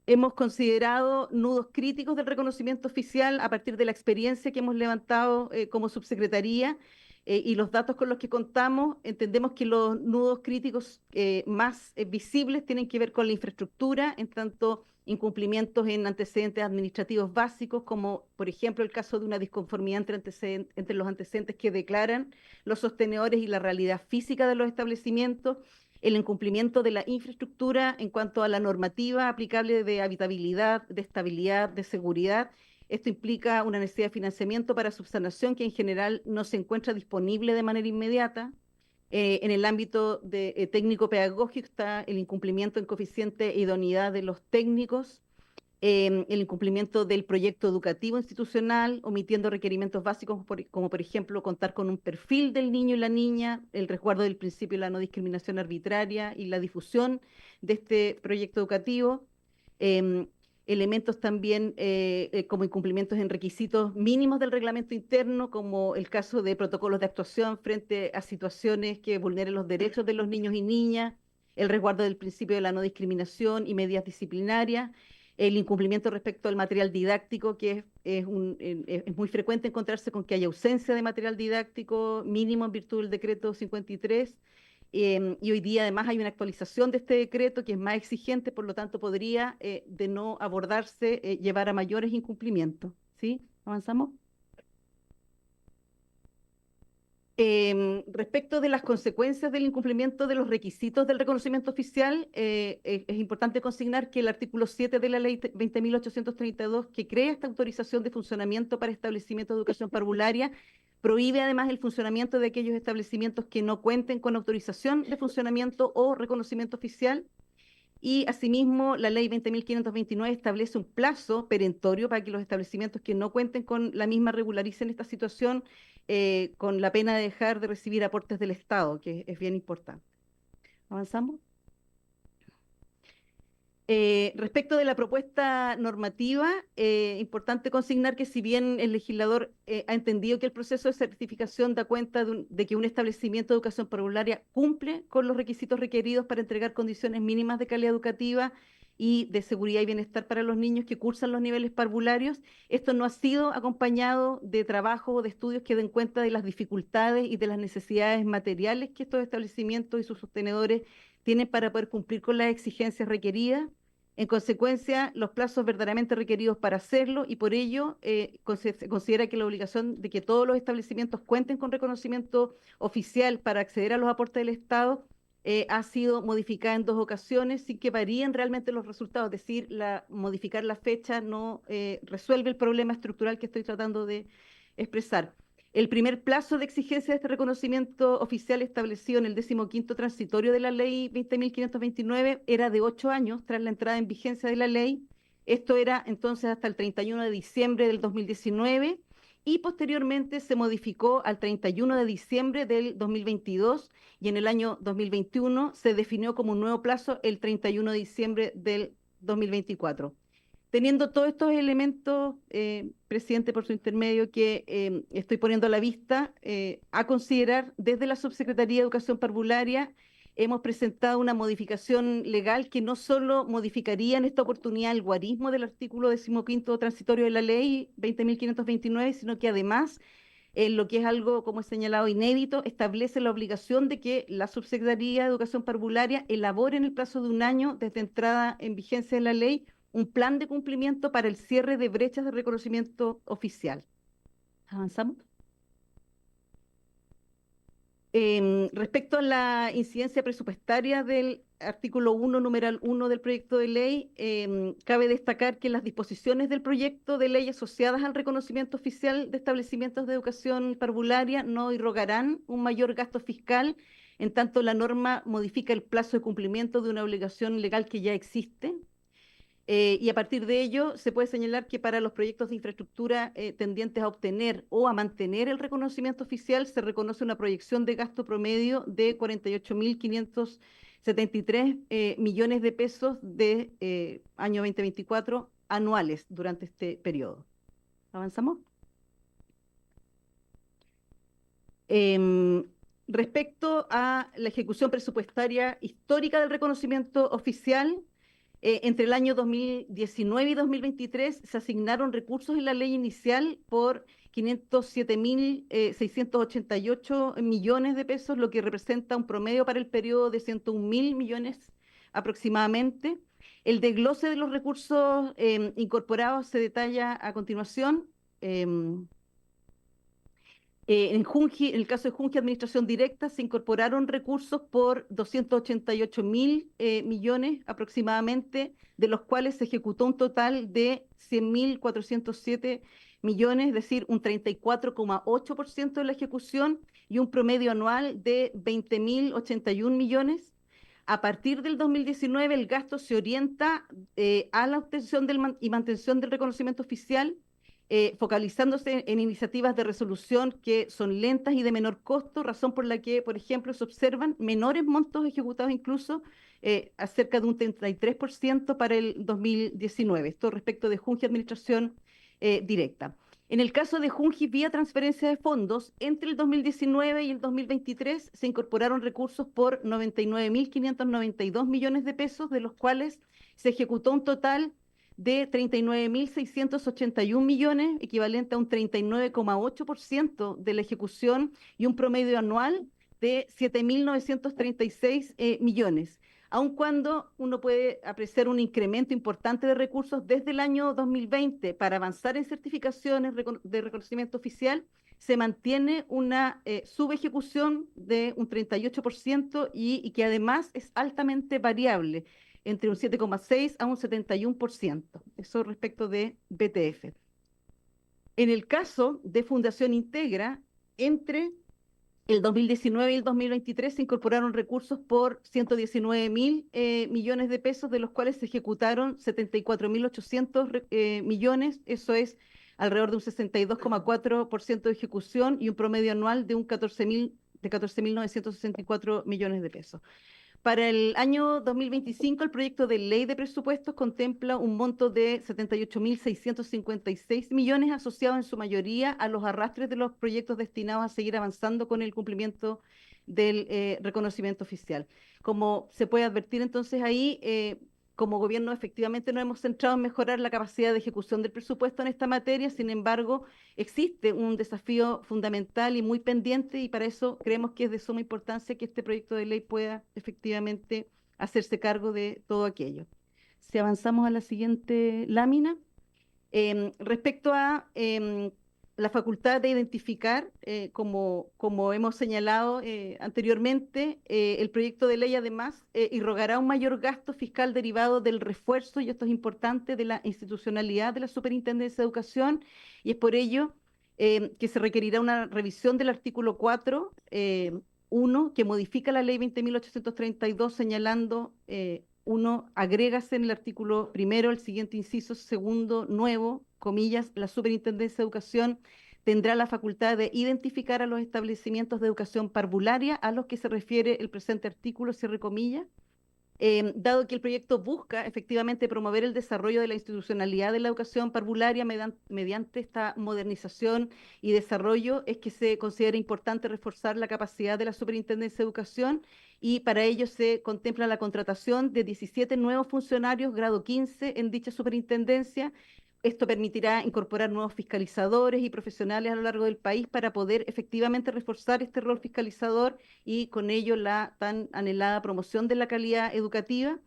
hemos considerado nudos críticos del reconocimiento oficial a partir de la experiencia que hemos levantado como subsecretaría y los datos con los que contamos. Entendemos que los nudos críticos más visibles tienen que ver con la infraestructura, en tanto incumplimientos en antecedentes administrativos básicos, como por ejemplo el caso de una disconformidad entre los antecedentes que declaran los sostenedores y la realidad física de los establecimientos, el incumplimiento de la infraestructura en cuanto a la normativa aplicable de habitabilidad, de estabilidad, de seguridad. Esto implica una necesidad de financiamiento para subsanación que en general no se encuentra disponible de manera inmediata. En el ámbito técnico-pedagógico está el incumplimiento en coeficiente e idoneidad de los técnicos, el incumplimiento del proyecto educativo institucional, omitiendo requerimientos básicos como por ejemplo contar con un perfil del niño y la niña, el resguardo del principio de la no discriminación arbitraria y la difusión de este proyecto educativo. Elementos también como incumplimientos en requisitos mínimos del reglamento interno, como el caso de protocolos de actuación frente a situaciones que vulneren los derechos de los niños y niñas, el resguardo del principio de la no discriminación y medidas disciplinarias, el incumplimiento respecto al material didáctico, que es muy frecuente encontrarse con que hay ausencia de material didáctico mínimo en virtud del decreto 53. Y hoy día además hay una actualización de este decreto que es más exigente, por lo tanto podría, de no abordarse, llevar a mayores incumplimientos. ¿Sí? ¿Avanzamos? Respecto de las consecuencias del incumplimiento de los requisitos del reconocimiento oficial, es importante consignar que el artículo 7 de la ley 20.832, que crea esta autorización de funcionamiento para establecimientos de educación parvularia, prohíbe además el funcionamiento de aquellos establecimientos que no cuenten con autorización de funcionamiento o reconocimiento oficial. Y asimismo, la ley 20.529 establece un plazo perentorio para que los establecimientos que no cuenten con la misma regularicen esta situación, con la pena de dejar de recibir aportes del Estado, que es bien importante. ¿Avanzamos? Respecto de la propuesta normativa, importante consignar que si bien el legislador ha entendido que el proceso de certificación da cuenta de que un establecimiento de educación parvularia cumple con los requisitos requeridos para entregar condiciones mínimas de calidad educativa y de seguridad y bienestar para los niños que cursan los niveles parvularios, esto no ha sido acompañado de trabajo o de estudios que den cuenta de las dificultades y de las necesidades materiales que estos establecimientos y sus sostenedores tienen para poder cumplir con las exigencias requeridas. En consecuencia, los plazos verdaderamente requeridos para hacerlo, y por ello se considera que la obligación de que todos los establecimientos cuenten con reconocimiento oficial para acceder a los aportes del Estado ha sido modificada en 2 ocasiones sin que varíen realmente los resultados. Es decir, modificar la fecha no resuelve el problema estructural que estoy tratando de expresar. El primer plazo de exigencia de este reconocimiento oficial establecido en el 15º transitorio de la ley 20.529 era de 8 años tras la entrada en vigencia de la ley. Esto era entonces hasta el 31 de diciembre del 2019 y posteriormente se modificó al 31 de diciembre del 2022 y en el año 2021 se definió como un nuevo plazo el 31 de diciembre del 2024. Teniendo todos estos elementos, presidente, por su intermedio, que estoy poniendo a la vista, a considerar desde la Subsecretaría de Educación Parvularia, hemos presentado una modificación legal que no solo modificaría en esta oportunidad el guarismo del artículo 15º transitorio de la ley 20.529, sino que además, lo que es algo, como he señalado, inédito, establece la obligación de que la Subsecretaría de Educación Parvularia elabore en el plazo de un año desde entrada en vigencia de la ley un plan de cumplimiento para el cierre de brechas de reconocimiento oficial. ¿Avanzamos? Respecto a la incidencia presupuestaria del artículo 1, numeral 1 del proyecto de ley, cabe destacar que las disposiciones del proyecto de ley asociadas al reconocimiento oficial de establecimientos de educación parvularia no irrogarán un mayor gasto fiscal en tanto la norma modifica el plazo de cumplimiento de una obligación legal que ya existe. Y a partir de ello se puede señalar que para los proyectos de infraestructura tendientes a obtener o a mantener el reconocimiento oficial se reconoce una proyección de gasto promedio de 48.573 millones de pesos de año 2024 anuales durante este periodo. ¿Avanzamos? Respecto a la ejecución presupuestaria histórica del reconocimiento oficial, entre el año 2019 y 2023 se asignaron recursos en la ley inicial por 507.688 millones de pesos, lo que representa un promedio para el periodo de 101.000 millones aproximadamente. El desglose de los recursos incorporados se detalla a continuación. En el caso de Junji Administración Directa, se incorporaron recursos por 288.000 millones aproximadamente, de los cuales se ejecutó un total de 100.407 millones, es decir, un 34,8% de la ejecución y un promedio anual de 20.081 millones. A partir del 2019, el gasto se orienta a la obtención y mantención del reconocimiento oficial, focalizándose en iniciativas de resolución que son lentas y de menor costo, razón por la que, por ejemplo, se observan menores montos ejecutados incluso, acerca de un 33% para el 2019. Esto respecto de Junji Administración Directa. En el caso de Junji vía transferencia de fondos, entre el 2019 y el 2023 se incorporaron recursos por 99.592 millones de pesos, de los cuales se ejecutó un total de 39.681 millones, equivalente a un 39,8% de la ejecución y un promedio anual de 7.936 millones. Aun cuando uno puede apreciar un incremento importante de recursos desde el año 2020 para avanzar en certificaciones de reconocimiento oficial, se mantiene una subejecución de un 38% y que además es altamente variable, entre un 7,6 a un 71%. Eso respecto de BTF. En el caso de Fundación Integra, entre el 2019 y el 2023 se incorporaron recursos por 119.000 millones de pesos, de los cuales se ejecutaron 74.800 millones, eso es alrededor de un 62,4% de ejecución y un promedio anual de 14.964 millones de pesos. Para el año 2025, el proyecto de ley de presupuestos contempla un monto de 78.656 millones asociados en su mayoría a los arrastres de los proyectos destinados a seguir avanzando con el cumplimiento del reconocimiento oficial. Como se puede advertir entonces ahí, como gobierno efectivamente nos hemos centrado en mejorar la capacidad de ejecución del presupuesto en esta materia. Sin embargo, existe un desafío fundamental y muy pendiente, y para eso creemos que es de suma importancia que este proyecto de ley pueda efectivamente hacerse cargo de todo aquello. Si avanzamos a la siguiente lámina. Respecto a la facultad de identificar, como hemos señalado anteriormente, el proyecto de ley además irrogará un mayor gasto fiscal derivado del refuerzo, y esto es importante, de la institucionalidad de la Superintendencia de Educación, y es por ello que se requerirá una revisión del artículo 4, 1, que modifica la ley 20.832, señalando, agrégase en el artículo primero el siguiente inciso segundo nuevo, comillas, la Superintendencia de Educación tendrá la facultad de identificar a los establecimientos de educación parvularia a los que se refiere el presente artículo, cierre comillas. Dado que el proyecto busca efectivamente promover el desarrollo de la institucionalidad de la educación parvularia mediante esta modernización y desarrollo, es que se considera importante reforzar la capacidad de la Superintendencia de Educación, y para ello se contempla la contratación de 17 nuevos funcionarios grado 15 en dicha superintendencia. Esto permitirá incorporar nuevos fiscalizadores y profesionales a lo largo del país para poder efectivamente reforzar este rol fiscalizador y con ello la tan anhelada promoción de la calidad educativa.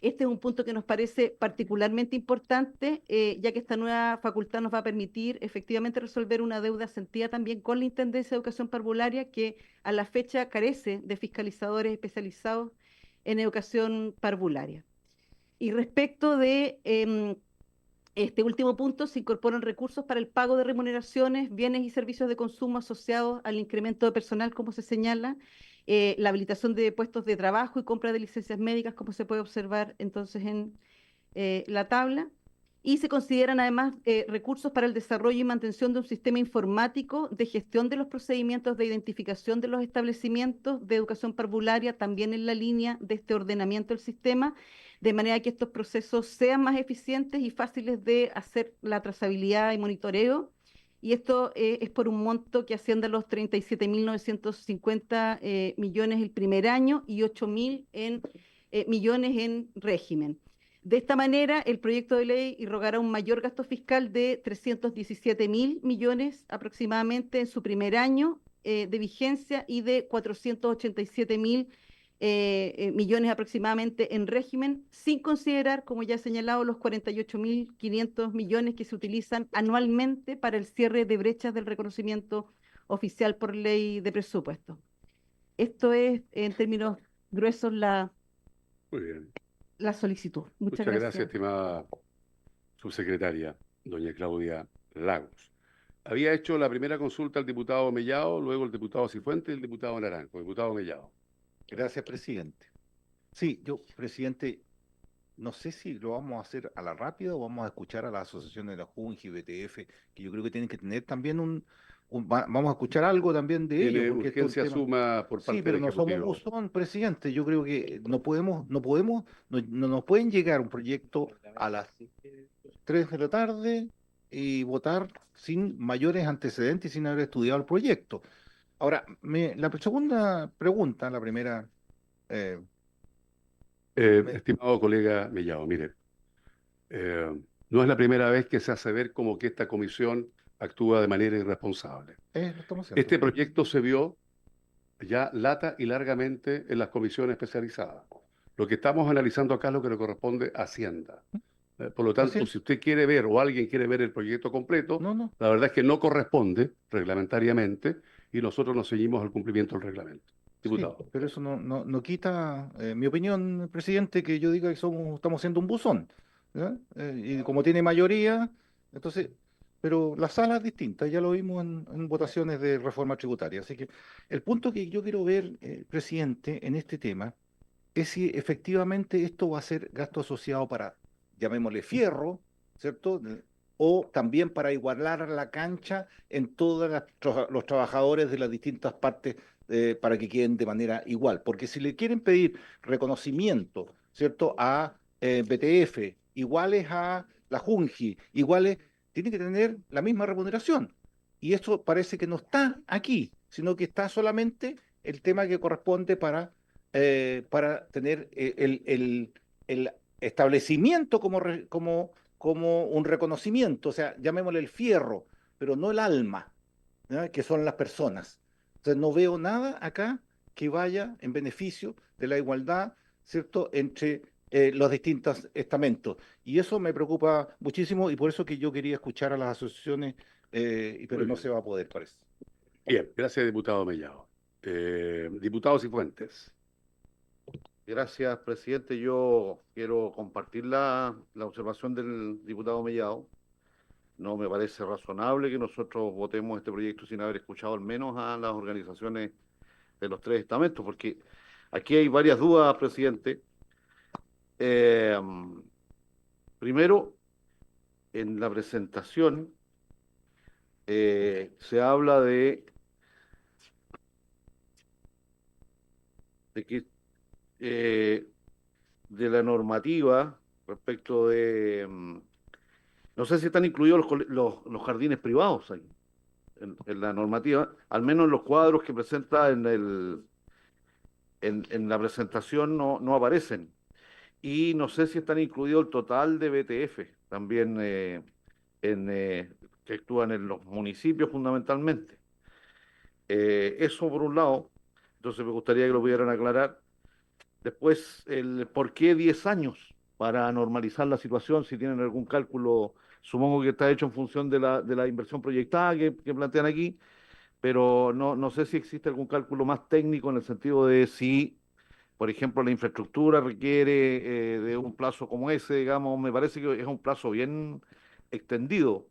Este es un punto que nos parece particularmente importante, ya que esta nueva facultad nos va a permitir efectivamente resolver una deuda sentida también con la Intendencia de Educación Parvularia, que a la fecha carece de fiscalizadores especializados en educación parvularia. Y respecto de este último punto, se incorporan recursos para el pago de remuneraciones, bienes y servicios de consumo asociados al incremento de personal, como se señala, la habilitación de puestos de trabajo y compra de licencias médicas, como se puede observar entonces en la tabla. Y se consideran además recursos para el desarrollo y mantención de un sistema informático de gestión de los procedimientos de identificación de los establecimientos de educación parvularia, también en la línea de este ordenamiento del sistema, de manera que estos procesos sean más eficientes y fáciles de hacer la trazabilidad y monitoreo. Y esto es por un monto que asciende a los 37.950 millones el primer año y 8.000 millones en régimen. De esta manera, el proyecto de ley irrogará un mayor gasto fiscal de 317.000 millones aproximadamente en su primer año de vigencia y de 487.000 millones aproximadamente en régimen, sin considerar, como ya he señalado, los 48.500 millones que se utilizan anualmente para el cierre de brechas del reconocimiento oficial por ley de presupuesto. Esto es, en términos gruesos, Muy bien. la solicitud. Muchas Muchas gracias, gracias. estimada subsecretaria, doña Claudia Lagos. Había hecho la primera consulta el diputado Mellado, luego el diputado Cifuentes y el diputado Naranjo. Diputado Mellado. Gracias, presidente. Sí, presidente, no sé si lo vamos a hacer a la rápida o vamos a escuchar a las asociaciones de la JUNGI, BTF, que yo creo que tienen que tener también vamos a escuchar algo también de ellos, Tiene porque esto es un urgencia tema. suma por Sí, parte pero del no somos Ejecutivo. buzón, presidente. Yo creo que no nos pueden llegar un proyecto a las 3 de la tarde y votar sin mayores antecedentes y sin haber estudiado el proyecto. Ahora, la segunda pregunta, la primera, me- Estimado colega Mellado, mire, no es la primera vez que se hace ver como que esta comisión actúa de manera irresponsable. lo estamos haciendo. Este proyecto se vio ya lata y largamente en las comisiones especializadas. Lo que estamos analizando acá es lo que le corresponde a Hacienda. Por lo Así tanto, es. si usted quiere ver o alguien quiere ver el proyecto completo, No. la verdad es que no corresponde reglamentariamente y nosotros nos ceñimos al cumplimiento del reglamento. Sí, Diputado. pero eso no quita mi opinión, presidente, que yo diga que estamos siendo un buzón, ¿ya? Y como tiene mayoría, entonces, pero la sala es distinta, ya lo vimos en votaciones de reforma tributaria. Así que el punto que yo quiero ver, presidente, en este tema, es si efectivamente esto va a ser gasto asociado para, llamémosle fierro, ¿cierto? O también para igualar la cancha en todos los trabajadores de las distintas partes para que queden de manera igual. Porque si le quieren pedir reconocimiento, ¿cierto? A BTF, iguales a la JUNGI, iguales, tienen que tener la misma remuneración. Y esto parece que no está aquí, sino que está solamente el tema que corresponde para tener el establecimiento como un reconocimiento, o sea, llamémosle el fierro, pero no el alma, ¿ya? Que son las personas. Entonces, no veo nada acá que vaya en beneficio de la igualdad, ¿cierto?, entre los distintos estamentos. Y eso me preocupa muchísimo y por eso que yo quería escuchar a las asociaciones, pero Muy no bien. se va a poder, parece. Bien, gracias, diputado Mellado. Diputados y Fuentes. Gracias, presidente. Yo quiero compartir la observación del diputado Mellado. No me parece razonable que nosotros votemos este proyecto sin haber escuchado al menos a las organizaciones de los tres estamentos, porque aquí hay varias dudas, presidente. Eh, Primero, en la presentación se habla de la normativa respecto no sé si están incluidos los jardines privados ahí, en la normativa, al menos en los cuadros que presenta en la presentación no aparecen. Y no sé si están incluidos el total de BTF, también que actúan en los municipios fundamentalmente. Eso por un lado, entonces me gustaría que lo pudieran aclarar. Después, el por qué 10 años para normalizar la situación, si tienen algún cálculo, supongo que está hecho en función de la inversión proyectada que plantean aquí, pero no sé si existe algún cálculo más técnico en el sentido de si, por ejemplo, la infraestructura requiere de un plazo como ese, digamos, me parece que es un plazo bien extendido.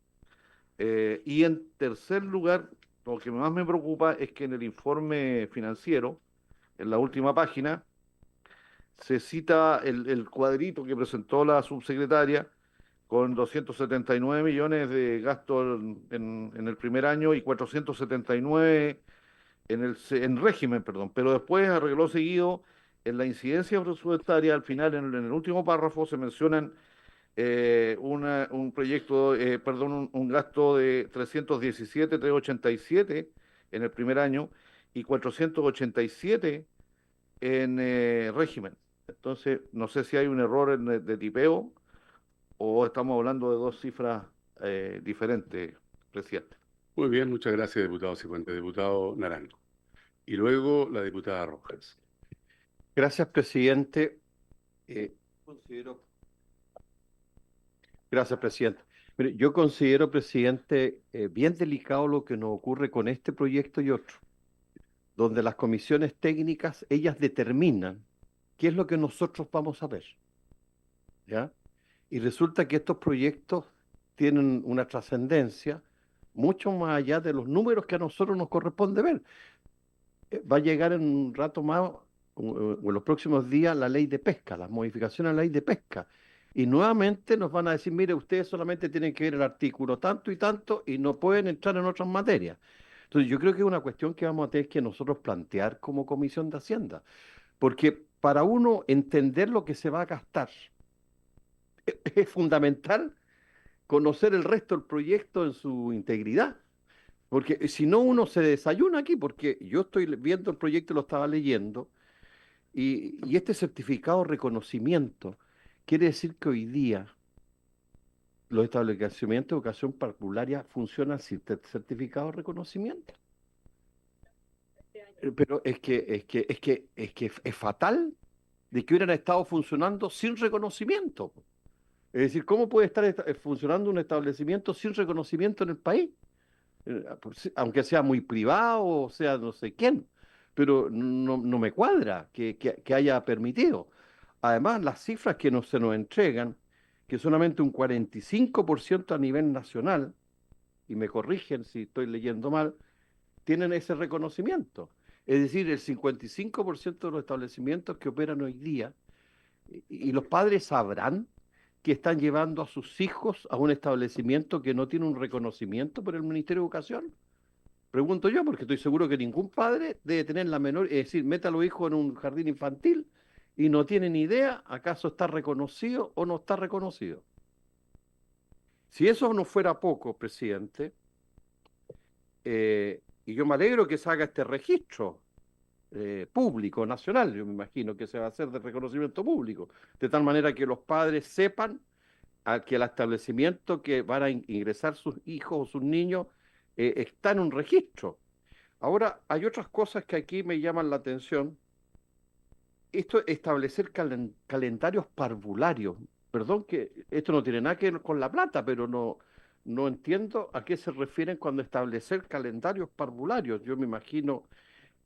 Y en tercer lugar, lo que más me preocupa es que en el informe financiero en la última página, se cita el cuadrito que presentó la subsecretaria con 279 millones de gasto en el primer año y 479 en régimen, perdón, pero después arregló seguido en la incidencia presupuestaria, al final, en el último párrafo, se mencionan un proyecto, perdón, un gasto de 317,387 en el primer año y 487 en régimen. Entonces, no sé si hay un error de tipeo o estamos hablando de dos cifras diferentes, presidente. Muy bien, muchas gracias, diputado Cifuentes. Diputado Naranjo. Y luego la diputada Rojas. Gracias, presidente. Considero. Gracias, presidente. Mire, yo considero, presidente, bien delicado lo que nos ocurre con este proyecto y otro, donde las comisiones técnicas, ellas determinan qué es lo que nosotros vamos a ver, ¿ya? Y resulta que estos proyectos tienen una trascendencia mucho más allá de los números que a nosotros nos corresponde ver. Va a llegar en un rato más, o en los próximos días, la ley de pesca, las modificaciones a la ley de pesca. Y nuevamente nos van a decir, mire, ustedes solamente tienen que ver el artículo tanto y tanto y no pueden entrar en otras materias. Entonces yo creo que es una cuestión que vamos a tener que nosotros plantear como Comisión de Hacienda. Porque para uno entender lo que se va a gastar, es fundamental conocer el resto del proyecto en su integridad. Porque si no, uno se desayuna aquí, porque yo estoy viendo el proyecto, lo estaba leyendo, y este certificado de reconocimiento quiere decir que hoy día los establecimientos de educación parvularia funcionan sin certificado de reconocimiento. Pero es fatal de que hubieran estado funcionando sin reconocimiento. Es decir, ¿cómo puede estar funcionando un establecimiento sin reconocimiento en el país? Aunque sea muy privado, o sea no sé quién, pero no me cuadra que haya permitido. Además, las cifras que se nos entregan, que solamente un 45% a nivel nacional, y me corrigen si estoy leyendo mal, tienen ese reconocimiento. Es decir, el 55% de los establecimientos que operan hoy día, y los padres sabrán que están llevando a sus hijos a un establecimiento que no tiene un reconocimiento por el Ministerio de Educación. Pregunto yo, porque estoy seguro que ningún padre debe tener la menor, es decir, meta a los hijos en un jardín infantil y no tiene ni idea acaso está reconocido o no está reconocido. Si eso no fuera poco, presidente, y yo me alegro que se haga este registro público, nacional, yo me imagino que se va a hacer de reconocimiento público, de tal manera que los padres sepan que el establecimiento que van a ingresar sus hijos o sus niños está en un registro. Ahora, hay otras cosas que aquí me llaman la atención. Esto es establecer calendarios parvularios. Perdón que esto no tiene nada que ver con la plata, pero no entiendo a qué se refieren cuando establecer calendarios parvularios. Yo me imagino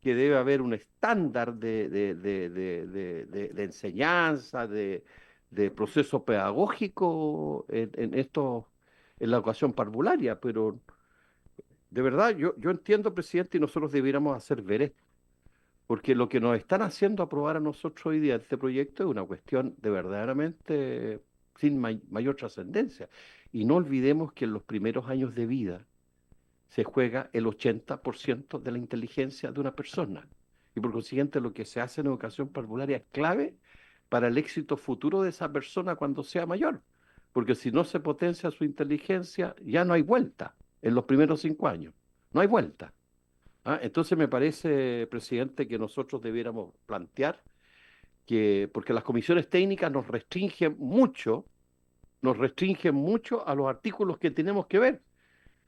que debe haber un estándar de enseñanza, de proceso pedagógico en la educación parvularia, pero de verdad yo entiendo, presidente, y nosotros debiéramos hacer ver esto, porque lo que nos están haciendo aprobar a nosotros hoy día este proyecto es una cuestión de verdaderamente sin mayor trascendencia. Y no olvidemos que en los primeros años de vida se juega el 80% de la inteligencia de una persona. Y por consiguiente lo que se hace en educación parvularia es clave para el éxito futuro de esa persona cuando sea mayor. Porque si no se potencia su inteligencia, ya no hay vuelta en los primeros 5 años. No hay vuelta. Entonces me parece, presidente, que nosotros debiéramos plantear que, porque las comisiones técnicas nos restringen mucho a los artículos que tenemos que ver.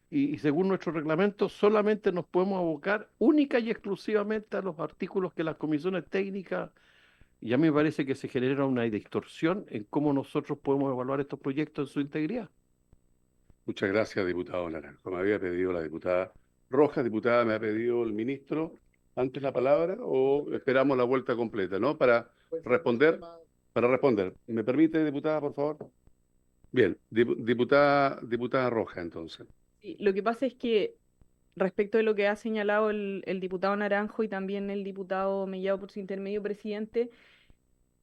Y según nuestro reglamento solamente nos podemos abocar única y exclusivamente a los artículos que las comisiones técnicas, y a mí me parece que se genera una distorsión en cómo nosotros podemos evaluar estos proyectos en su integridad. Muchas gracias, diputado Naranjo. Me había pedido la diputada Rojas. Diputada, ¿me ha pedido el ministro antes la palabra o esperamos la vuelta completa, ¿no? Para responder. ¿Me permite, diputada, por favor? Bien, diputada Rojas, entonces. Sí, lo que pasa es que respecto de lo que ha señalado el diputado Naranjo y también el diputado Mellado por su intermedio, presidente,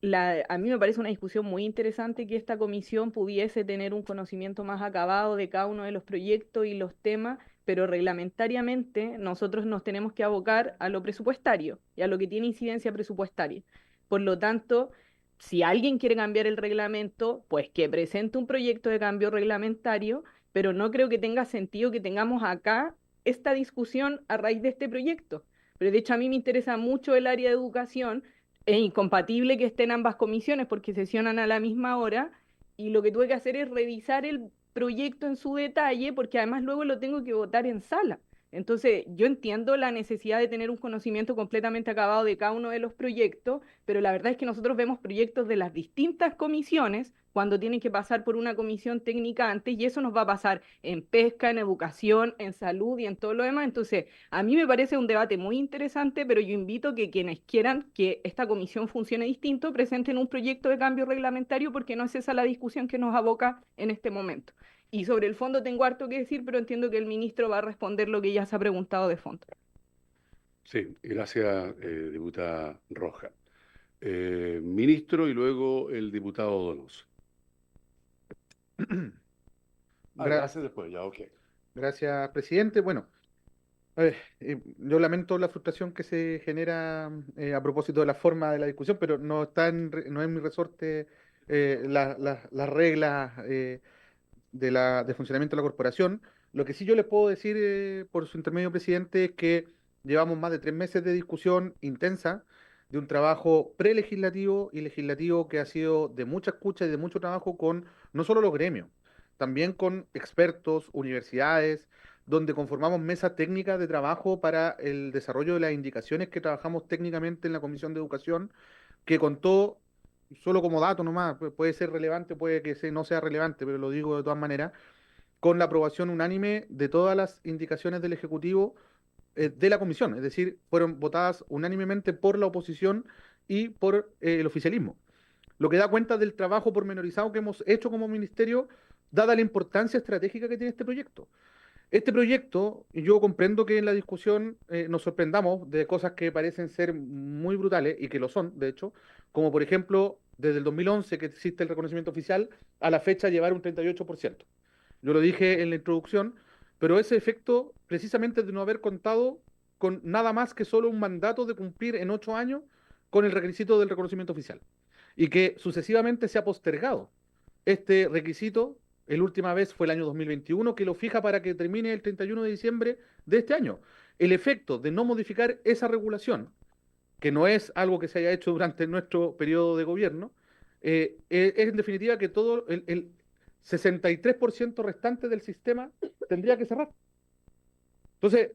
a mí me parece una discusión muy interesante que esta comisión pudiese tener un conocimiento más acabado de cada uno de los proyectos y los temas, pero reglamentariamente nosotros nos tenemos que abocar a lo presupuestario y a lo que tiene incidencia presupuestaria. Por lo tanto, si alguien quiere cambiar el reglamento, pues que presente un proyecto de cambio reglamentario, pero no creo que tenga sentido que tengamos acá esta discusión a raíz de este proyecto. Pero de hecho a mí me interesa mucho el área de educación. Es incompatible que estén ambas comisiones porque sesionan a la misma hora y lo que tuve que hacer es revisar el proyecto en su detalle porque además luego lo tengo que votar en sala. Entonces, yo entiendo la necesidad de tener un conocimiento completamente acabado de cada uno de los proyectos, pero la verdad es que nosotros vemos proyectos de las distintas comisiones cuando tienen que pasar por una comisión técnica antes, y eso nos va a pasar en pesca, en educación, en salud y en todo lo demás. Entonces, a mí me parece un debate muy interesante, pero yo invito que quienes quieran que esta comisión funcione distinto presenten un proyecto de cambio reglamentario porque no es esa la discusión que nos aboca en este momento. Y sobre el fondo tengo harto que decir, pero entiendo que el ministro va a responder lo que ya se ha preguntado de fondo. Sí, gracias, diputada Roja. Ministro y luego el diputado Donoso. Gracias después, ya, ok. Gracias, presidente. Bueno, yo lamento la frustración que se genera a propósito de la forma de la discusión, pero no no es mi resorte las reglas de funcionamiento de la corporación. Lo que sí yo les puedo decir por su intermedio, presidente, es que llevamos más de 3 meses de discusión intensa, de un trabajo prelegislativo y legislativo que ha sido de mucha escucha y de mucho trabajo con no solo los gremios, también con expertos, universidades, donde conformamos mesas técnicas de trabajo para el desarrollo de las indicaciones que trabajamos técnicamente en la Comisión de Educación, que contó, solo como dato nomás, puede ser relevante, puede que no sea relevante, pero lo digo de todas maneras, con la aprobación unánime de todas las indicaciones del Ejecutivo de la Comisión, es decir, fueron votadas unánimemente por la oposición y por el oficialismo. Lo que da cuenta del trabajo pormenorizado que hemos hecho como ministerio, dada la importancia estratégica que tiene este proyecto. Este proyecto, yo comprendo que en la discusión nos sorprendamos de cosas que parecen ser muy brutales y que lo son, de hecho, como por ejemplo, desde el 2011 que existe el reconocimiento oficial, a la fecha llevar un 38%. Yo lo dije en la introducción, pero ese efecto precisamente de no haber contado con nada más que solo un mandato de cumplir en 8 años con el requisito del reconocimiento oficial y que sucesivamente se ha postergado este requisito. La última vez fue el año 2021 que lo fija para que termine el 31 de diciembre de este año. El efecto de no modificar esa regulación, que no es algo que se haya hecho durante nuestro periodo de gobierno, es en definitiva que todo el 63% restante del sistema tendría que cerrar. Entonces,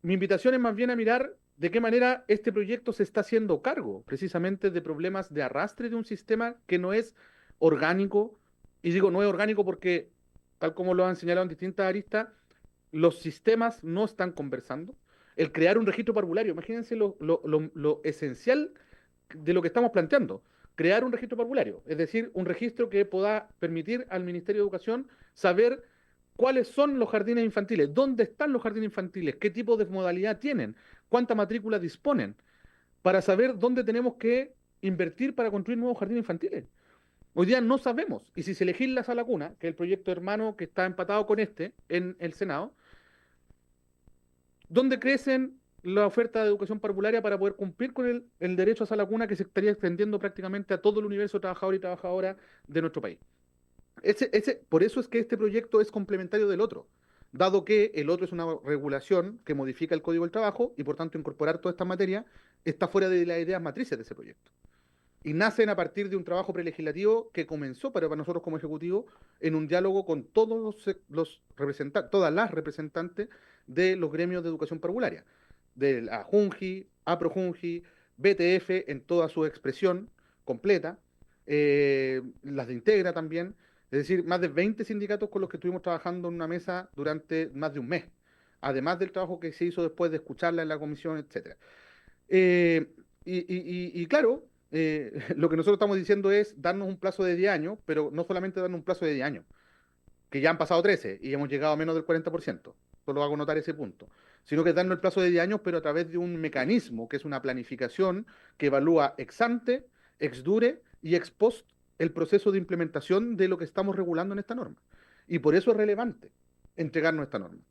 mi invitación es más bien a mirar de qué manera este proyecto se está haciendo cargo precisamente de problemas de arrastre de un sistema que no es orgánico. Y digo, no es orgánico porque, tal como lo han señalado en distintas aristas, los sistemas no están conversando. El crear un registro parvulario, imagínense lo esencial de lo que estamos planteando. Crear un registro parvulario, es decir, un registro que pueda permitir al Ministerio de Educación saber cuáles son los jardines infantiles, dónde están los jardines infantiles, qué tipo de modalidad tienen, cuánta matrícula disponen, para saber dónde tenemos que invertir para construir nuevos jardines infantiles. Hoy día no sabemos, y si se legisla Sala Cuna, que es el proyecto hermano que está empatado con este en el Senado, ¿dónde crecen la oferta de educación parvularia para poder cumplir con el derecho a Sala Cuna que se estaría extendiendo prácticamente a todo el universo de trabajadores y trabajadoras de nuestro país? Por eso es que este proyecto es complementario del otro, dado que el otro es una regulación que modifica el Código del Trabajo y por tanto incorporar toda esta materia está fuera de las ideas matrices de ese proyecto. Y nacen a partir de un trabajo prelegislativo que comenzó para nosotros como Ejecutivo en un diálogo con todos los representantes, todas las representantes de los gremios de educación parvularia, de la JUNGI, APROJUNGI, BTF en toda su expresión completa, las de Integra también, es decir, más de 20 sindicatos con los que estuvimos trabajando en una mesa durante más de un mes, además del trabajo que se hizo después de escucharla en la comisión, etc. Y claro, lo que nosotros estamos diciendo es darnos un plazo de 10 años, pero no solamente darnos un plazo de 10 años, que ya han pasado 13 y hemos llegado a menos del 40%. solo hago notar ese punto, sino que darnos el plazo de 10 años, pero a través de un mecanismo que es una planificación que evalúa ex ante, ex dure y ex post el proceso de implementación de lo que estamos regulando en esta norma. Y por eso es relevante entregarnos esta norma.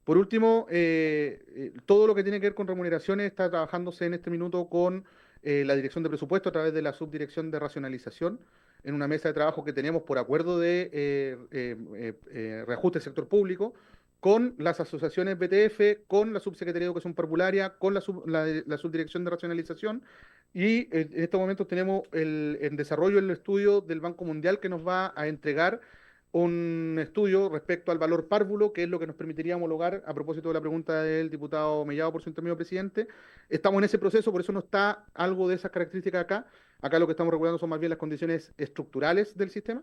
Por último, todo lo que tiene que ver con remuneraciones está trabajándose en este minuto con la Dirección de Presupuesto a través de la Subdirección de Racionalización, en una mesa de trabajo que tenemos por acuerdo de reajuste del sector público, con las asociaciones BTF, con la Subsecretaría de Educación Parvularia, con la Subdirección de Racionalización, y en estos momentos tenemos en desarrollo el estudio del Banco Mundial que nos va a entregar un estudio respecto al valor párvulo, que es lo que nos permitiría homologar, a propósito de la pregunta del diputado Mellado por su intermedio presidente. Estamos en ese proceso, por eso no está algo de esas características acá. Acá lo que estamos regulando son más bien las condiciones estructurales del sistema.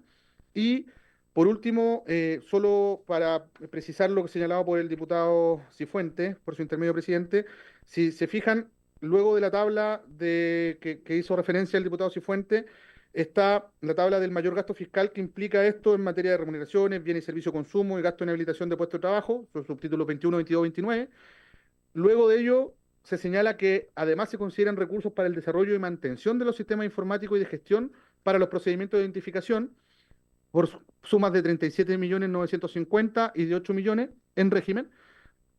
Y por último, solo para precisar lo que señalaba por el diputado Cifuentes, por su intermedio presidente, si se fijan, luego de la tabla que hizo referencia el diputado Cifuentes, está la tabla del mayor gasto fiscal que implica esto en materia de remuneraciones, bienes y servicio consumo y gasto en habilitación de puestos de trabajo, son subtítulos 21, 22, 29. Luego de ello, se señala que además se consideran recursos para el desarrollo y mantención de los sistemas informáticos y de gestión para los procedimientos de identificación por sumas de 37.950.000 y de 8 millones en régimen.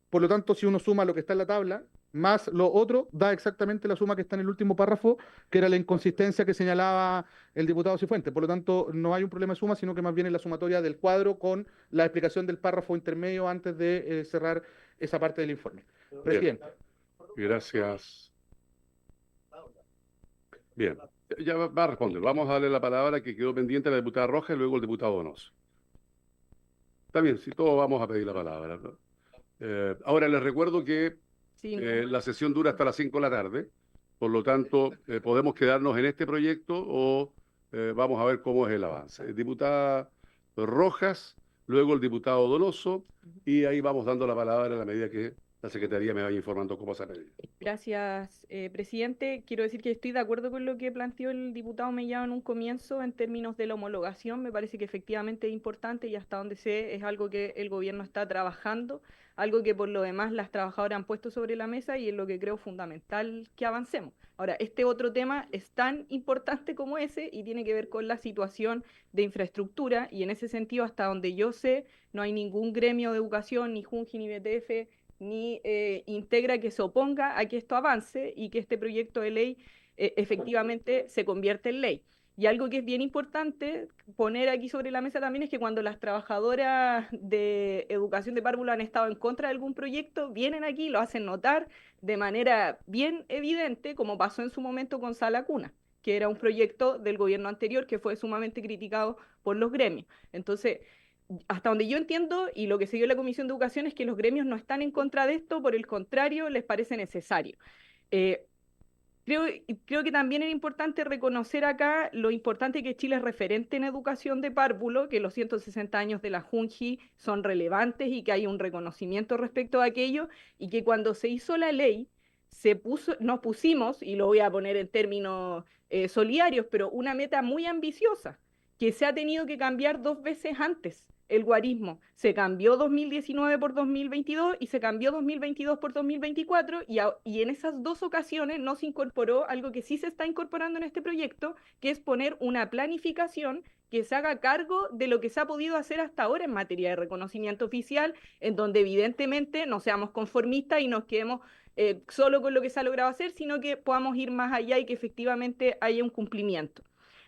Por lo tanto, si uno suma lo que está en la tabla, más lo otro, da exactamente la suma que está en el último párrafo, que era la inconsistencia que señalaba el diputado Cifuentes. Por lo tanto, no hay un problema de suma, sino que más bien es la sumatoria del cuadro con la explicación del párrafo intermedio antes de cerrar esa parte del informe. Presidente. Gracias. Bien, ya va a responder. Vamos a darle la palabra que quedó pendiente a la diputada Roja y luego el diputado Donoso. Está bien, si todos vamos a pedir la palabra, ¿no? Ahora les recuerdo que la sesión dura hasta las 5 de la tarde, por lo tanto podemos quedarnos en este proyecto o vamos a ver cómo es el avance. Diputada Rojas, luego el diputado Donoso y ahí vamos dando la palabra a la medida que la Secretaría me vaya informando cómo se ha pedido. Gracias, presidente. Quiero decir que estoy de acuerdo con lo que planteó el diputado Mellado en un comienzo en términos de la homologación. Me parece que efectivamente es importante y hasta donde sé es algo que el gobierno está trabajando, algo que por lo demás las trabajadoras han puesto sobre la mesa y es lo que creo fundamental que avancemos. Ahora, este otro tema es tan importante como ese y tiene que ver con la situación de infraestructura y en ese sentido, hasta donde yo sé, no hay ningún gremio de educación, ni Junji, ni BTF, ni Integra que se oponga a que esto avance y que este proyecto de ley efectivamente se convierta en ley. Y algo que es bien importante poner aquí sobre la mesa también es que cuando las trabajadoras de educación de párvulo han estado en contra de algún proyecto, vienen aquí y lo hacen notar de manera bien evidente, como pasó en su momento con Sala Cuna, que era un proyecto del gobierno anterior que fue sumamente criticado por los gremios. Entonces, hasta donde yo entiendo y lo que se dio en la Comisión de Educación es que los gremios no están en contra de esto, por el contrario, les parece necesario. Creo que también era importante reconocer acá lo importante que Chile es referente en educación de párvulo, que los 160 años de la Junji son relevantes y que hay un reconocimiento respecto a aquello, y que cuando se hizo la ley, nos pusimos, y lo voy a poner en términos solidarios, pero una meta muy ambiciosa, que se ha tenido que cambiar 2 veces antes. El guarismo se cambió 2019 por 2022 y se cambió 2022 por 2024 y en esas 2 ocasiones no se incorporó algo que sí se está incorporando en este proyecto, que es poner una planificación que se haga cargo de lo que se ha podido hacer hasta ahora en materia de reconocimiento oficial, en donde evidentemente no seamos conformistas y nos quedemos solo con lo que se ha logrado hacer, sino que podamos ir más allá y que efectivamente haya un cumplimiento.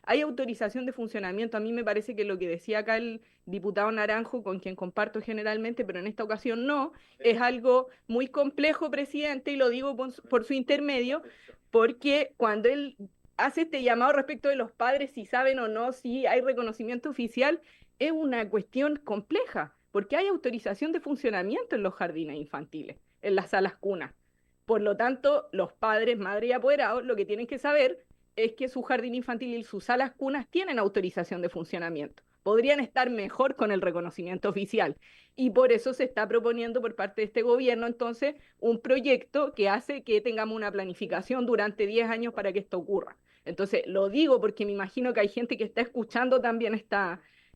Hay autorización de funcionamiento. A mí me parece que lo que decía acá el diputado Naranjo, con quien comparto generalmente, pero en esta ocasión no, es algo muy complejo, presidente, y lo digo por su intermedio, porque cuando él hace este llamado respecto de los padres, si saben o no, si hay reconocimiento oficial, es una cuestión compleja, porque hay autorización de funcionamiento en los jardines infantiles, en las salas cunas. Por lo tanto, los padres, madres y apoderados, lo que tienen que saber es que su jardín infantil y sus salas cunas tienen autorización de funcionamiento. Podrían estar mejor con el reconocimiento oficial. Y por eso se está proponiendo por parte de este gobierno, entonces, un proyecto que hace que tengamos una planificación durante 10 años para que esto ocurra. Entonces, lo digo porque me imagino que hay gente que está escuchando también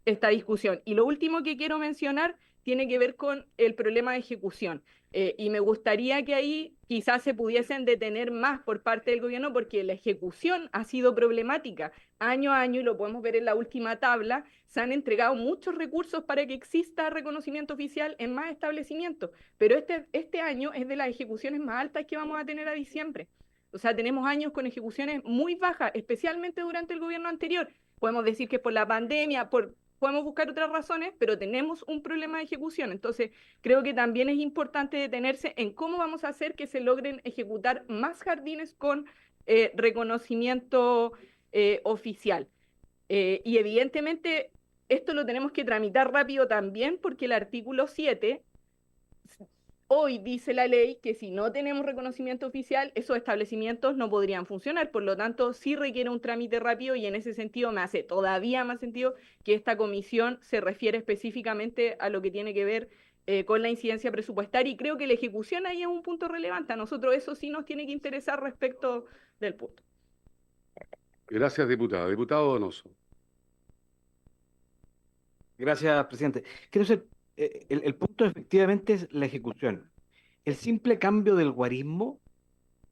esta discusión. Y lo último que quiero mencionar tiene que ver con el problema de ejecución. Y me gustaría que ahí quizás se pudiesen detener más por parte del gobierno, porque la ejecución ha sido problemática año a año, y lo podemos ver en la última tabla. Se han entregado muchos recursos para que exista reconocimiento oficial en más establecimientos, pero este año es de las ejecuciones más altas que vamos a tener a diciembre. O sea, tenemos años con ejecuciones muy bajas, especialmente durante el gobierno anterior. Podemos decir que es por la pandemia, podemos buscar otras razones, pero tenemos un problema de ejecución. Entonces, creo que también es importante detenerse en cómo vamos a hacer que se logren ejecutar más jardines con reconocimiento oficial. Y evidentemente, esto lo tenemos que tramitar rápido también, porque el artículo 7 hoy dice la ley que si no tenemos reconocimiento oficial, esos establecimientos no podrían funcionar. Por lo tanto, sí requiere un trámite rápido, y en ese sentido me hace todavía más sentido que esta comisión se refiere específicamente a lo que tiene que ver con la incidencia presupuestaria, y creo que la ejecución ahí es un punto relevante. A nosotros eso sí nos tiene que interesar respecto del punto. Gracias, diputada. Diputado Donoso. Gracias, presidente. Quiero ser, el punto efectivamente es la ejecución. El simple cambio del guarismo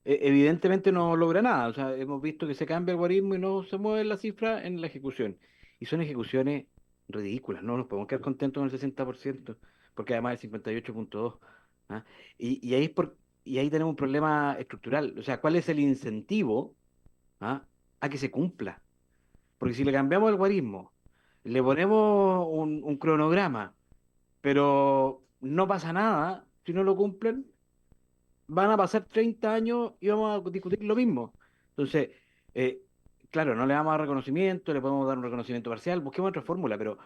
evidentemente no logra nada. O sea, hemos visto que se cambia el guarismo y no se mueve la cifra en la ejecución. Y son ejecuciones ridículas, no nos podemos quedar contentos con el 60%, porque además el 58,2%. ¿Ah? Y ahí y ahí tenemos un problema estructural. O sea, ¿cuál es el incentivo a que se cumpla? Porque si le cambiamos el guarismo, le ponemos un cronograma, pero no pasa nada si no lo cumplen, van a pasar 30 años y vamos a discutir lo mismo. Entonces, eh, claro, no le damos reconocimiento, le podemos dar un reconocimiento parcial, busquemos otra fórmula, pero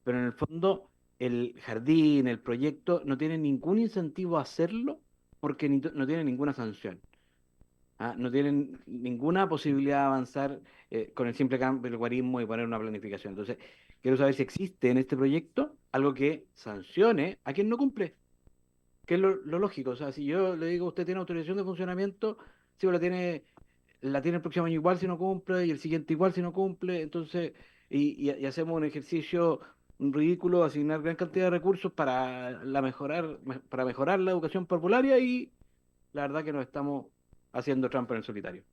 en el fondo el jardín, el proyecto, no tiene ningún incentivo a hacerlo, porque no tiene ninguna sanción. No tienen ninguna posibilidad de avanzar con el simple cambio del guarismo y poner una planificación. Entonces, quiero saber si existe en este proyecto algo que sancione a quien no cumple, que es lo lógico. O sea, si yo le digo, usted tiene autorización de funcionamiento, si la tiene el próximo año igual si no cumple, y el siguiente igual si no cumple, entonces, y hacemos un ejercicio ridículo, asignar gran cantidad de recursos para mejorar la educación parvularia, y la verdad que nos estamos haciendo trampa en el solitario.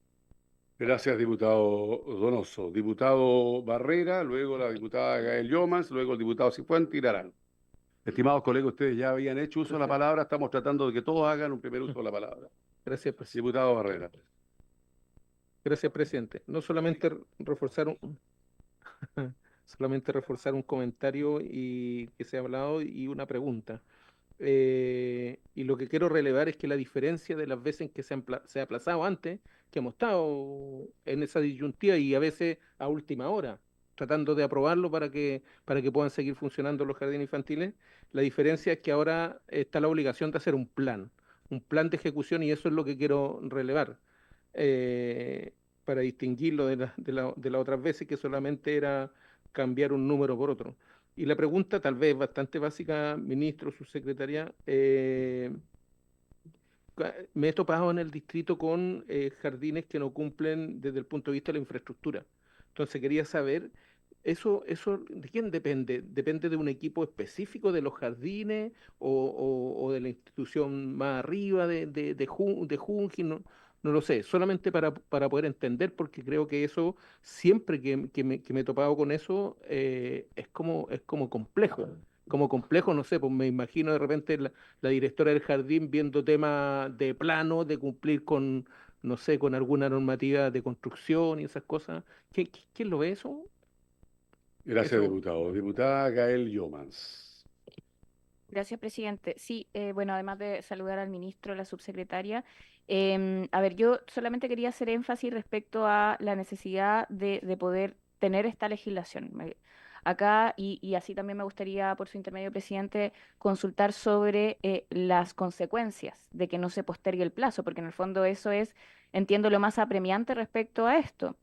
Gracias, diputado Donoso. Diputado Barrera, luego la diputada Gael Llomas, luego el diputado Cifuentes y Larán. Estimados colegas, ustedes ya habían hecho uso de la palabra, estamos tratando de que todos hagan un primer uso de la palabra. Gracias, presidente. Diputado Barrera. Gracias, presidente. No solamente reforzar solamente reforzar un comentario y que se ha hablado, y una pregunta. Y lo que quiero relevar es que la diferencia de las veces en que se ha aplazado antes, que hemos estado en esa disyuntiva y a veces a última hora, tratando de aprobarlo para que puedan seguir funcionando los jardines infantiles, la diferencia es que ahora está la obligación de hacer un plan de ejecución, y eso es lo que quiero relevar, para distinguirlo de las otras veces que solamente era cambiar un número por otro. Y la pregunta, tal vez bastante básica, ministro, subsecretaria, me he topado en el distrito con jardines que no cumplen desde el punto de vista de la infraestructura. Entonces quería saber, ¿eso de quién depende? ¿Depende de un equipo específico de los jardines o de la institución más arriba de Junji? No lo sé, solamente para poder entender, porque creo que eso, siempre que me he topado con eso, es como complejo. Como complejo, no sé, pues me imagino de repente la directora del jardín viendo temas de plano, de cumplir con, no sé, con alguna normativa de construcción y esas cosas. ¿Quién lo ve eso? Gracias, Eso. diputado. Diputada Gael Llomas. Gracias, presidente. Sí, bueno, además de saludar al ministro, a la subsecretaria, a ver, yo solamente quería hacer énfasis respecto a la necesidad de poder tener esta legislación. Acá, y así también me gustaría, por su intermedio, presidente, consultar sobre las consecuencias de que no se postergue el plazo, porque en el fondo eso es, entiendo, lo más apremiante respecto a esto.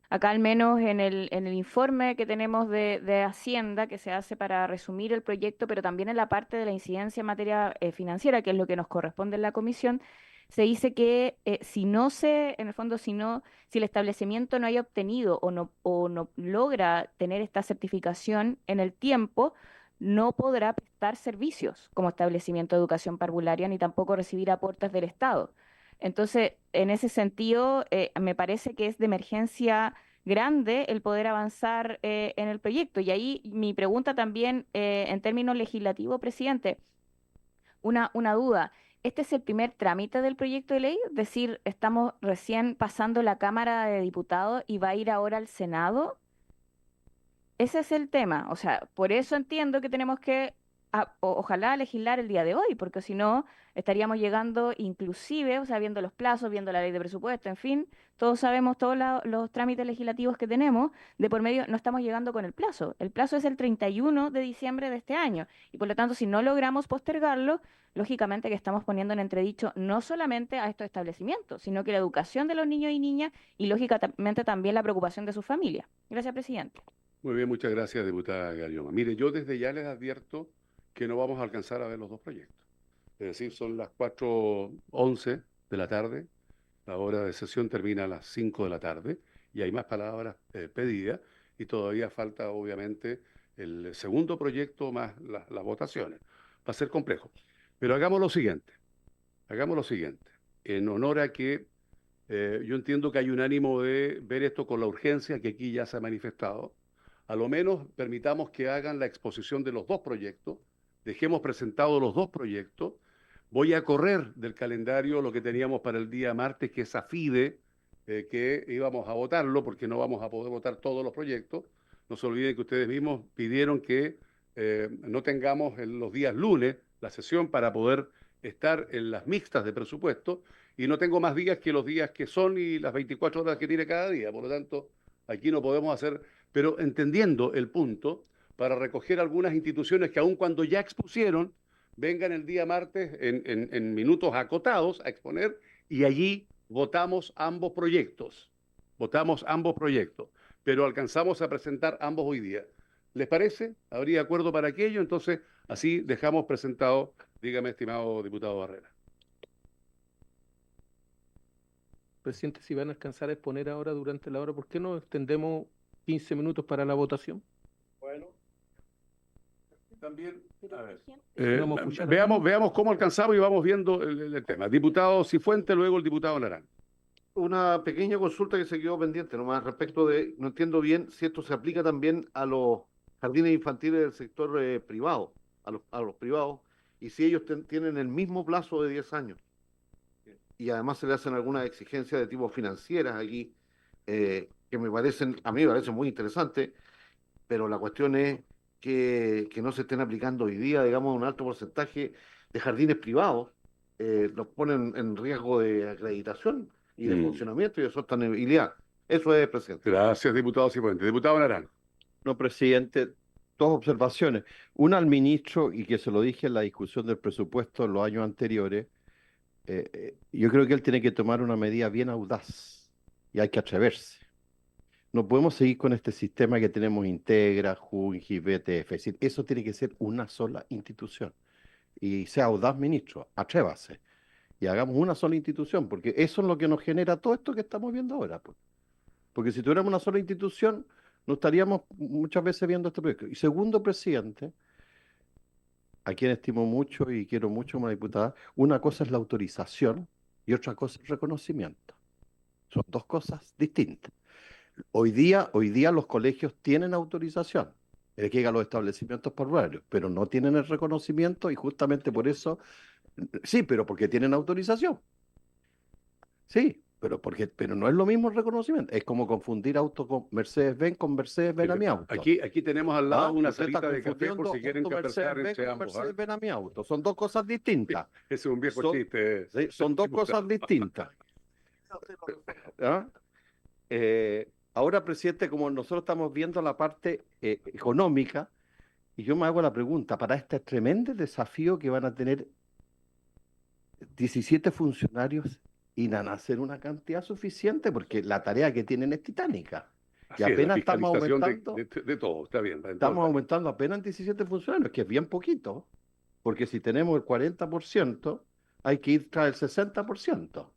Acá al menos en el informe que tenemos de Hacienda, que se hace para resumir el proyecto, pero también en la parte de la incidencia en materia financiera, que es lo que nos corresponde en la comisión, se dice que en el fondo, si el establecimiento no haya obtenido o no logra tener esta certificación en el tiempo, no podrá prestar servicios como establecimiento de educación parvularia ni tampoco recibir aportes del Estado. Entonces, en ese sentido, me parece que es de emergencia grande el poder avanzar en el proyecto. Y ahí mi pregunta también, en términos legislativos, presidente, una duda. ¿Este es el primer trámite del proyecto de ley? Es decir, estamos recién pasando la Cámara de Diputados y va a ir ahora al Senado. Ese es el tema. O sea, por eso entiendo que tenemos que, ojalá, legislar el día de hoy, porque si no, estaríamos llegando inclusive, o sea, viendo los plazos, viendo la ley de presupuesto, en fin, todos sabemos todos los trámites legislativos que tenemos, de por medio no estamos llegando con el plazo. El plazo es el 31 de diciembre de este año, y por lo tanto, si no logramos postergarlo, lógicamente que estamos poniendo en entredicho no solamente a estos establecimientos, sino que la educación de los niños y niñas y lógicamente también la preocupación de sus familias. Gracias, presidente. Muy bien, muchas gracias, diputada Garioma. Mire, yo desde ya les advierto que no vamos a alcanzar a ver los dos proyectos. Es decir, son las 4:11 de la tarde, la hora de sesión termina a las 5 de la tarde y hay más palabras pedidas y todavía falta, obviamente, el segundo proyecto más las votaciones. Va a ser complejo. Pero hagamos lo siguiente, en honor a que yo entiendo que hay un ánimo de ver esto con la urgencia que aquí ya se ha manifestado. A lo menos permitamos que hagan la exposición de los dos proyectos, dejemos presentados los dos proyectos. Voy a correr del calendario lo que teníamos para el día martes, que es AFIDE, que íbamos a votarlo, porque no vamos a poder votar todos los proyectos. No se olviden que ustedes mismos pidieron que no tengamos en los días lunes la sesión para poder estar en las mixtas de presupuesto, y no tengo más días que los días que son y las 24 horas que tiene cada día. Por lo tanto, aquí no podemos hacer, pero entendiendo el punto, para recoger algunas instituciones que aun cuando ya expusieron, vengan el día martes en minutos acotados a exponer y allí votamos ambos proyectos. Pero alcanzamos a presentar ambos hoy día. ¿Les parece? ¿Habría acuerdo para aquello? Entonces, así dejamos presentado, dígame, estimado diputado Barrera. Presidente, si van a alcanzar a exponer ahora durante la hora, ¿por qué no extendemos 15 minutos para la votación? Bueno, también, a ver, Vamos a escuchar. veamos cómo alcanzamos y vamos viendo el tema. Diputado Cifuentes, luego el diputado Naranjo. Una pequeña consulta que se quedó pendiente, nomás respecto de, no entiendo bien si esto se aplica también a los jardines infantiles del sector privado, a los privados, y si ellos tienen el mismo plazo de 10 años. Y además se le hacen algunas exigencias de tipo financieras aquí, que a mí me parecen muy interesantes, pero la cuestión es que no se estén aplicando hoy día, digamos, un alto porcentaje de jardines privados, los ponen en riesgo de acreditación y de funcionamiento y de sostenibilidad. Eso es, presidente. Gracias, diputado Cifuentes. Diputado Naranjo. No, presidente, dos observaciones. Una al ministro, y que se lo dije en la discusión del presupuesto en los años anteriores. Yo creo que él tiene que tomar una medida bien audaz y hay que atreverse. No podemos seguir con este sistema que tenemos Integra, Junji, BTF. Es decir, eso tiene que ser una sola institución. Y sea audaz, ministro, atrévase. Y hagamos una sola institución, porque eso es lo que nos genera todo esto que estamos viendo ahora. Porque si tuviéramos una sola institución, no estaríamos muchas veces viendo este proyecto. Y segundo, presidente, a quien estimo mucho y quiero mucho como diputada, una cosa es la autorización y otra cosa es el reconocimiento. Son dos cosas distintas. Hoy día los colegios tienen autorización, que llega a los establecimientos parvularios, pero no tienen el reconocimiento y justamente por eso, sí, pero porque tienen autorización. Sí, pero no es lo mismo el reconocimiento. Es como confundir auto con Mercedes-Benz con Mercedes-Benz a mi auto. Aquí tenemos al lado una usted está salita de café por si quieren confundiendo conversar Mercedes-Benz entre con ambos. Mercedes-Benz a mi auto. Son dos cosas distintas. Ese es un viejo Son- chiste. Sí, son dos cosas distintas. ¿Ah? Ahora, presidente, como nosotros estamos viendo la parte económica, y yo me hago la pregunta, para este tremendo desafío que van a tener 17 funcionarios, ¿irán a hacer una cantidad suficiente? Porque la tarea que tienen es titánica. Así Y es, la apenas estamos fiscalización aumentando, de todo, está bien. estamos aumentando apenas en 17 funcionarios, que es bien poquito, porque si tenemos el 40%, hay que ir tras el 60%.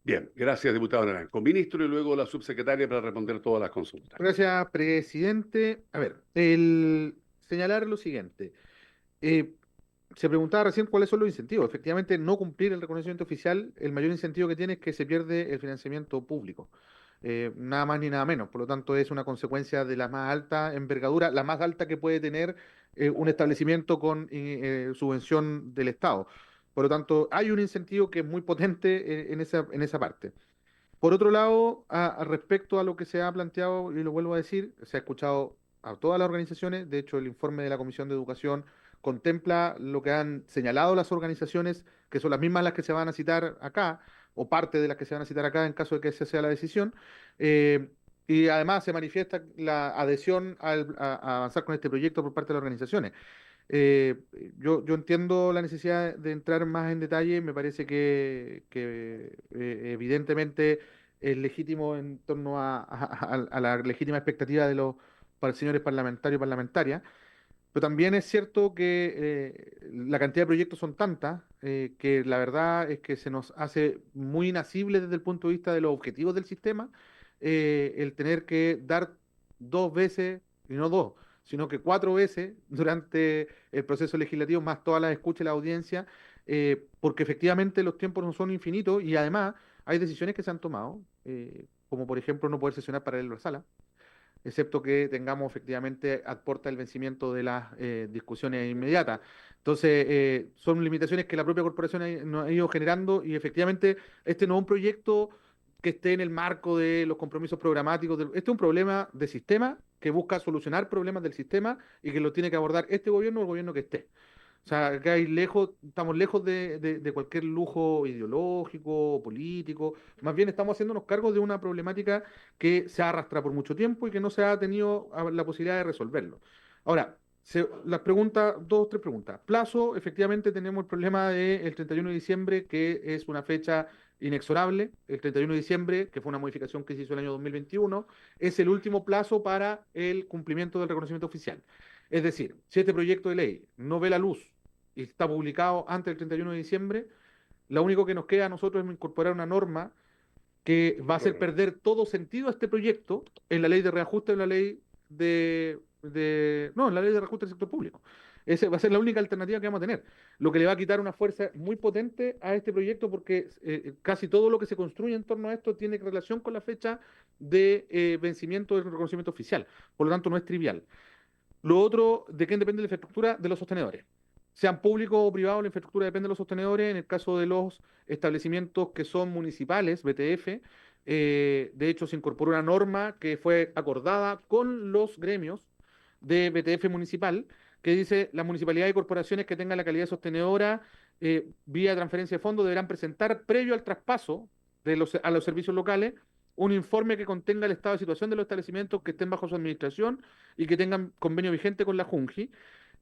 Bien, gracias, diputado Naranjo. Ministro y luego la subsecretaria para responder todas las consultas. Gracias, presidente. A ver, señalar lo siguiente. Se preguntaba recién cuáles son los incentivos. Efectivamente, no cumplir el reconocimiento oficial, el mayor incentivo que tiene es que se pierde el financiamiento público. Nada más ni nada menos. Por lo tanto, es una consecuencia de la más alta envergadura, la más alta que puede tener un establecimiento con subvención del Estado. Por lo tanto, hay un incentivo que es muy potente en esa parte. Por otro lado, respecto a lo que se ha planteado, y lo vuelvo a decir, se ha escuchado a todas las organizaciones. De hecho, el informe de la Comisión de Educación contempla lo que han señalado las organizaciones, que son las mismas las que se van a citar acá, o parte de las que se van a citar acá en caso de que esa sea la decisión. Y además se manifiesta la adhesión a avanzar con este proyecto por parte de las organizaciones. Eh, yo entiendo la necesidad de entrar más en detalle. Me parece que evidentemente es legítimo en torno a la legítima expectativa de los señores parlamentarios y parlamentarias, pero también es cierto que la cantidad de proyectos son tantas que la verdad es que se nos hace muy inasible desde el punto de vista de los objetivos del sistema el tener que dar 2 veces, y no 2, sino que 4 veces durante el proceso legislativo, más todas las escuchas y la audiencia, porque efectivamente los tiempos no son infinitos y además hay decisiones que se han tomado, como por ejemplo no poder sesionar paralelo a la sala, excepto que tengamos efectivamente a puerta el vencimiento de las discusiones inmediatas. Entonces, son limitaciones que la propia corporación nos ha ido generando y efectivamente este no es un proyecto que esté en el marco de los compromisos programáticos. Este es un problema de sistema que busca solucionar problemas del sistema y que lo tiene que abordar este gobierno o el gobierno que esté. O sea, que estamos lejos de cualquier lujo ideológico o político. Más bien estamos haciéndonos cargo de una problemática que se arrastra por mucho tiempo y que no se ha tenido la posibilidad de resolverlo. Ahora, las preguntas, 2 o 3 preguntas. Plazo, efectivamente tenemos el problema del 31 de diciembre, que es una fecha inexorable. El 31 de diciembre, que fue una modificación que se hizo el año 2021, es el último plazo para el cumplimiento del reconocimiento oficial. Es decir, si este proyecto de ley no ve la luz y está publicado antes del 31 de diciembre, lo único que nos queda a nosotros es incorporar una norma que va a hacer perder todo sentido a este proyecto en la ley de reajuste, en la ley en la ley de reajuste del sector público. Esa va a ser la única alternativa que vamos a tener, lo que le va a quitar una fuerza muy potente a este proyecto porque casi todo lo que se construye en torno a esto tiene relación con la fecha de vencimiento del reconocimiento oficial. Por lo tanto, no es trivial. Lo otro, ¿de quién depende la infraestructura? De los sostenedores. Sean públicos o privados, la infraestructura depende de los sostenedores. En el caso de los establecimientos que son municipales, BTF, de hecho se incorporó una norma que fue acordada con los gremios de BTF municipal, que dice las municipalidades y corporaciones que tengan la calidad de sostenedora vía transferencia de fondos deberán presentar previo al traspaso a los servicios locales un informe que contenga el estado de situación de los establecimientos que estén bajo su administración y que tengan convenio vigente con la JUNGI.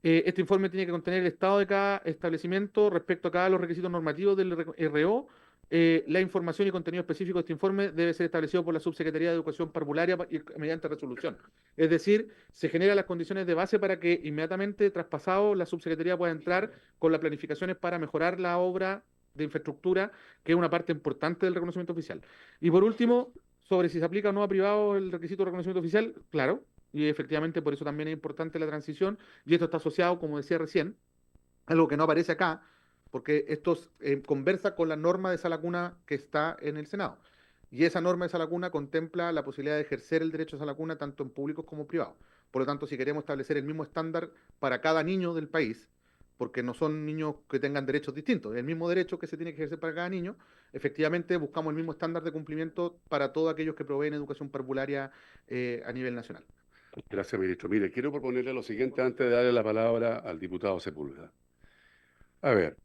Este informe tiene que contener el estado de cada establecimiento respecto a cada los requisitos normativos del RO. La información y contenido específico de este informe debe ser establecido por la Subsecretaría de Educación Parvularia mediante resolución. Es decir, se generan las condiciones de base para que inmediatamente traspasado la Subsecretaría pueda entrar con las planificaciones para mejorar la obra de infraestructura, que es una parte importante del reconocimiento oficial. Y por último, sobre si se aplica o no a privado el requisito de reconocimiento oficial, claro, y efectivamente por eso también es importante la transición, y esto está asociado, como decía recién, algo que no aparece acá, porque esto conversa con la norma de sala cuna que está en el Senado. Y esa norma de sala cuna contempla la posibilidad de ejercer el derecho a sala cuna tanto en públicos como en privados. Por lo tanto, si queremos establecer el mismo estándar para cada niño del país, porque no son niños que tengan derechos distintos, es el mismo derecho que se tiene que ejercer para cada niño, efectivamente buscamos el mismo estándar de cumplimiento para todos aquellos que proveen educación parvularia a nivel nacional. Gracias, ministro. Mire, quiero proponerle lo siguiente antes de darle la palabra al diputado Sepúlveda. A ver,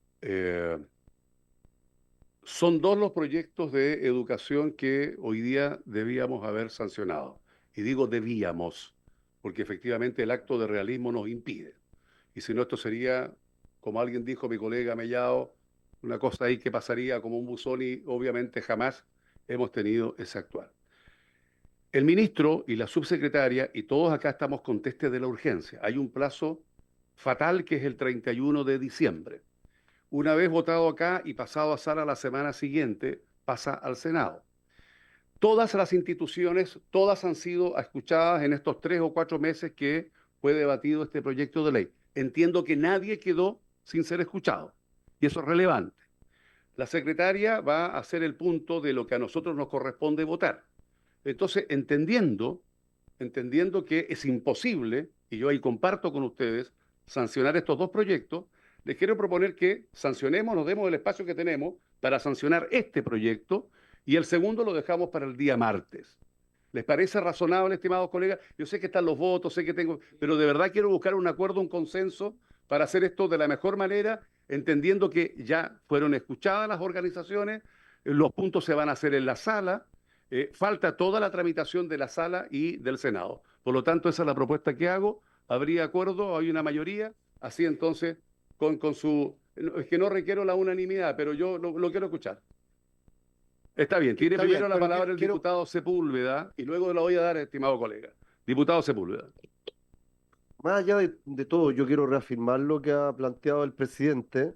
son 2 los proyectos de educación que hoy día debíamos haber sancionado. Y digo debíamos, porque efectivamente el acto de realismo nos impide. Y si no, esto sería, como alguien dijo, mi colega Mellado, una cosa ahí que pasaría como un buzón y obviamente jamás hemos tenido ese actuar. El ministro y la subsecretaria y todos acá estamos contestes de la urgencia. Hay un plazo fatal que es el 31 de diciembre. una vez votado acá y pasado a sala la semana siguiente, pasa al Senado. Todas las instituciones, todas han sido escuchadas en estos 3 o 4 meses que fue debatido este proyecto de ley. Entiendo que nadie quedó sin ser escuchado, y eso es relevante. La secretaria va a hacer el punto de lo que a nosotros nos corresponde votar. Entonces, entendiendo que es imposible, y yo ahí comparto con ustedes, sancionar estos 2 proyectos, les quiero proponer que sancionemos, nos demos el espacio que tenemos para sancionar este proyecto, y el segundo lo dejamos para el día martes. ¿Les parece razonable, estimados colegas? Yo sé que están los votos, sé que tengo, pero de verdad quiero buscar un acuerdo, un consenso para hacer esto de la mejor manera, entendiendo que ya fueron escuchadas las organizaciones, los puntos se van a hacer en la sala, falta toda la tramitación de la sala y del Senado. Por lo tanto, esa es la propuesta que hago. ¿Habría acuerdo? ¿Hay una mayoría? Así entonces, con su... Es que no requiero la unanimidad, pero yo lo quiero escuchar. Está bien, tiene Está bien, primero la pero palabra el quiero- diputado Sepúlveda y luego la voy a dar, estimado colega. Diputado Sepúlveda. Más allá de todo, yo quiero reafirmar lo que ha planteado el presidente,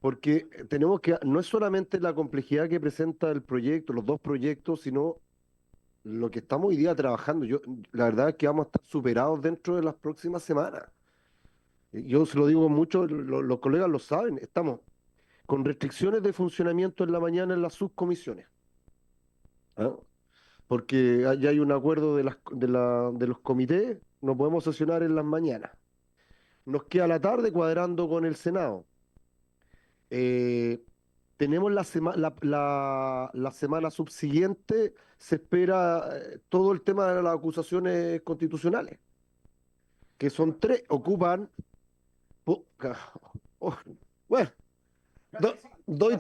porque tenemos que, no es solamente la complejidad que presenta el proyecto, los 2 proyectos, sino lo que estamos hoy día trabajando. La verdad es que vamos a estar superados dentro de las próximas semanas. Yo se lo digo mucho, los colegas lo saben, estamos con restricciones de funcionamiento en la mañana en las subcomisiones. ¿Ah? Porque ya hay un acuerdo de los comités, no podemos sesionar en las mañanas. Nos queda la tarde cuadrando con el Senado. Tenemos la semana subsiguiente, se espera todo el tema de las acusaciones constitucionales, que son 3, ocupan... oh, bueno, doy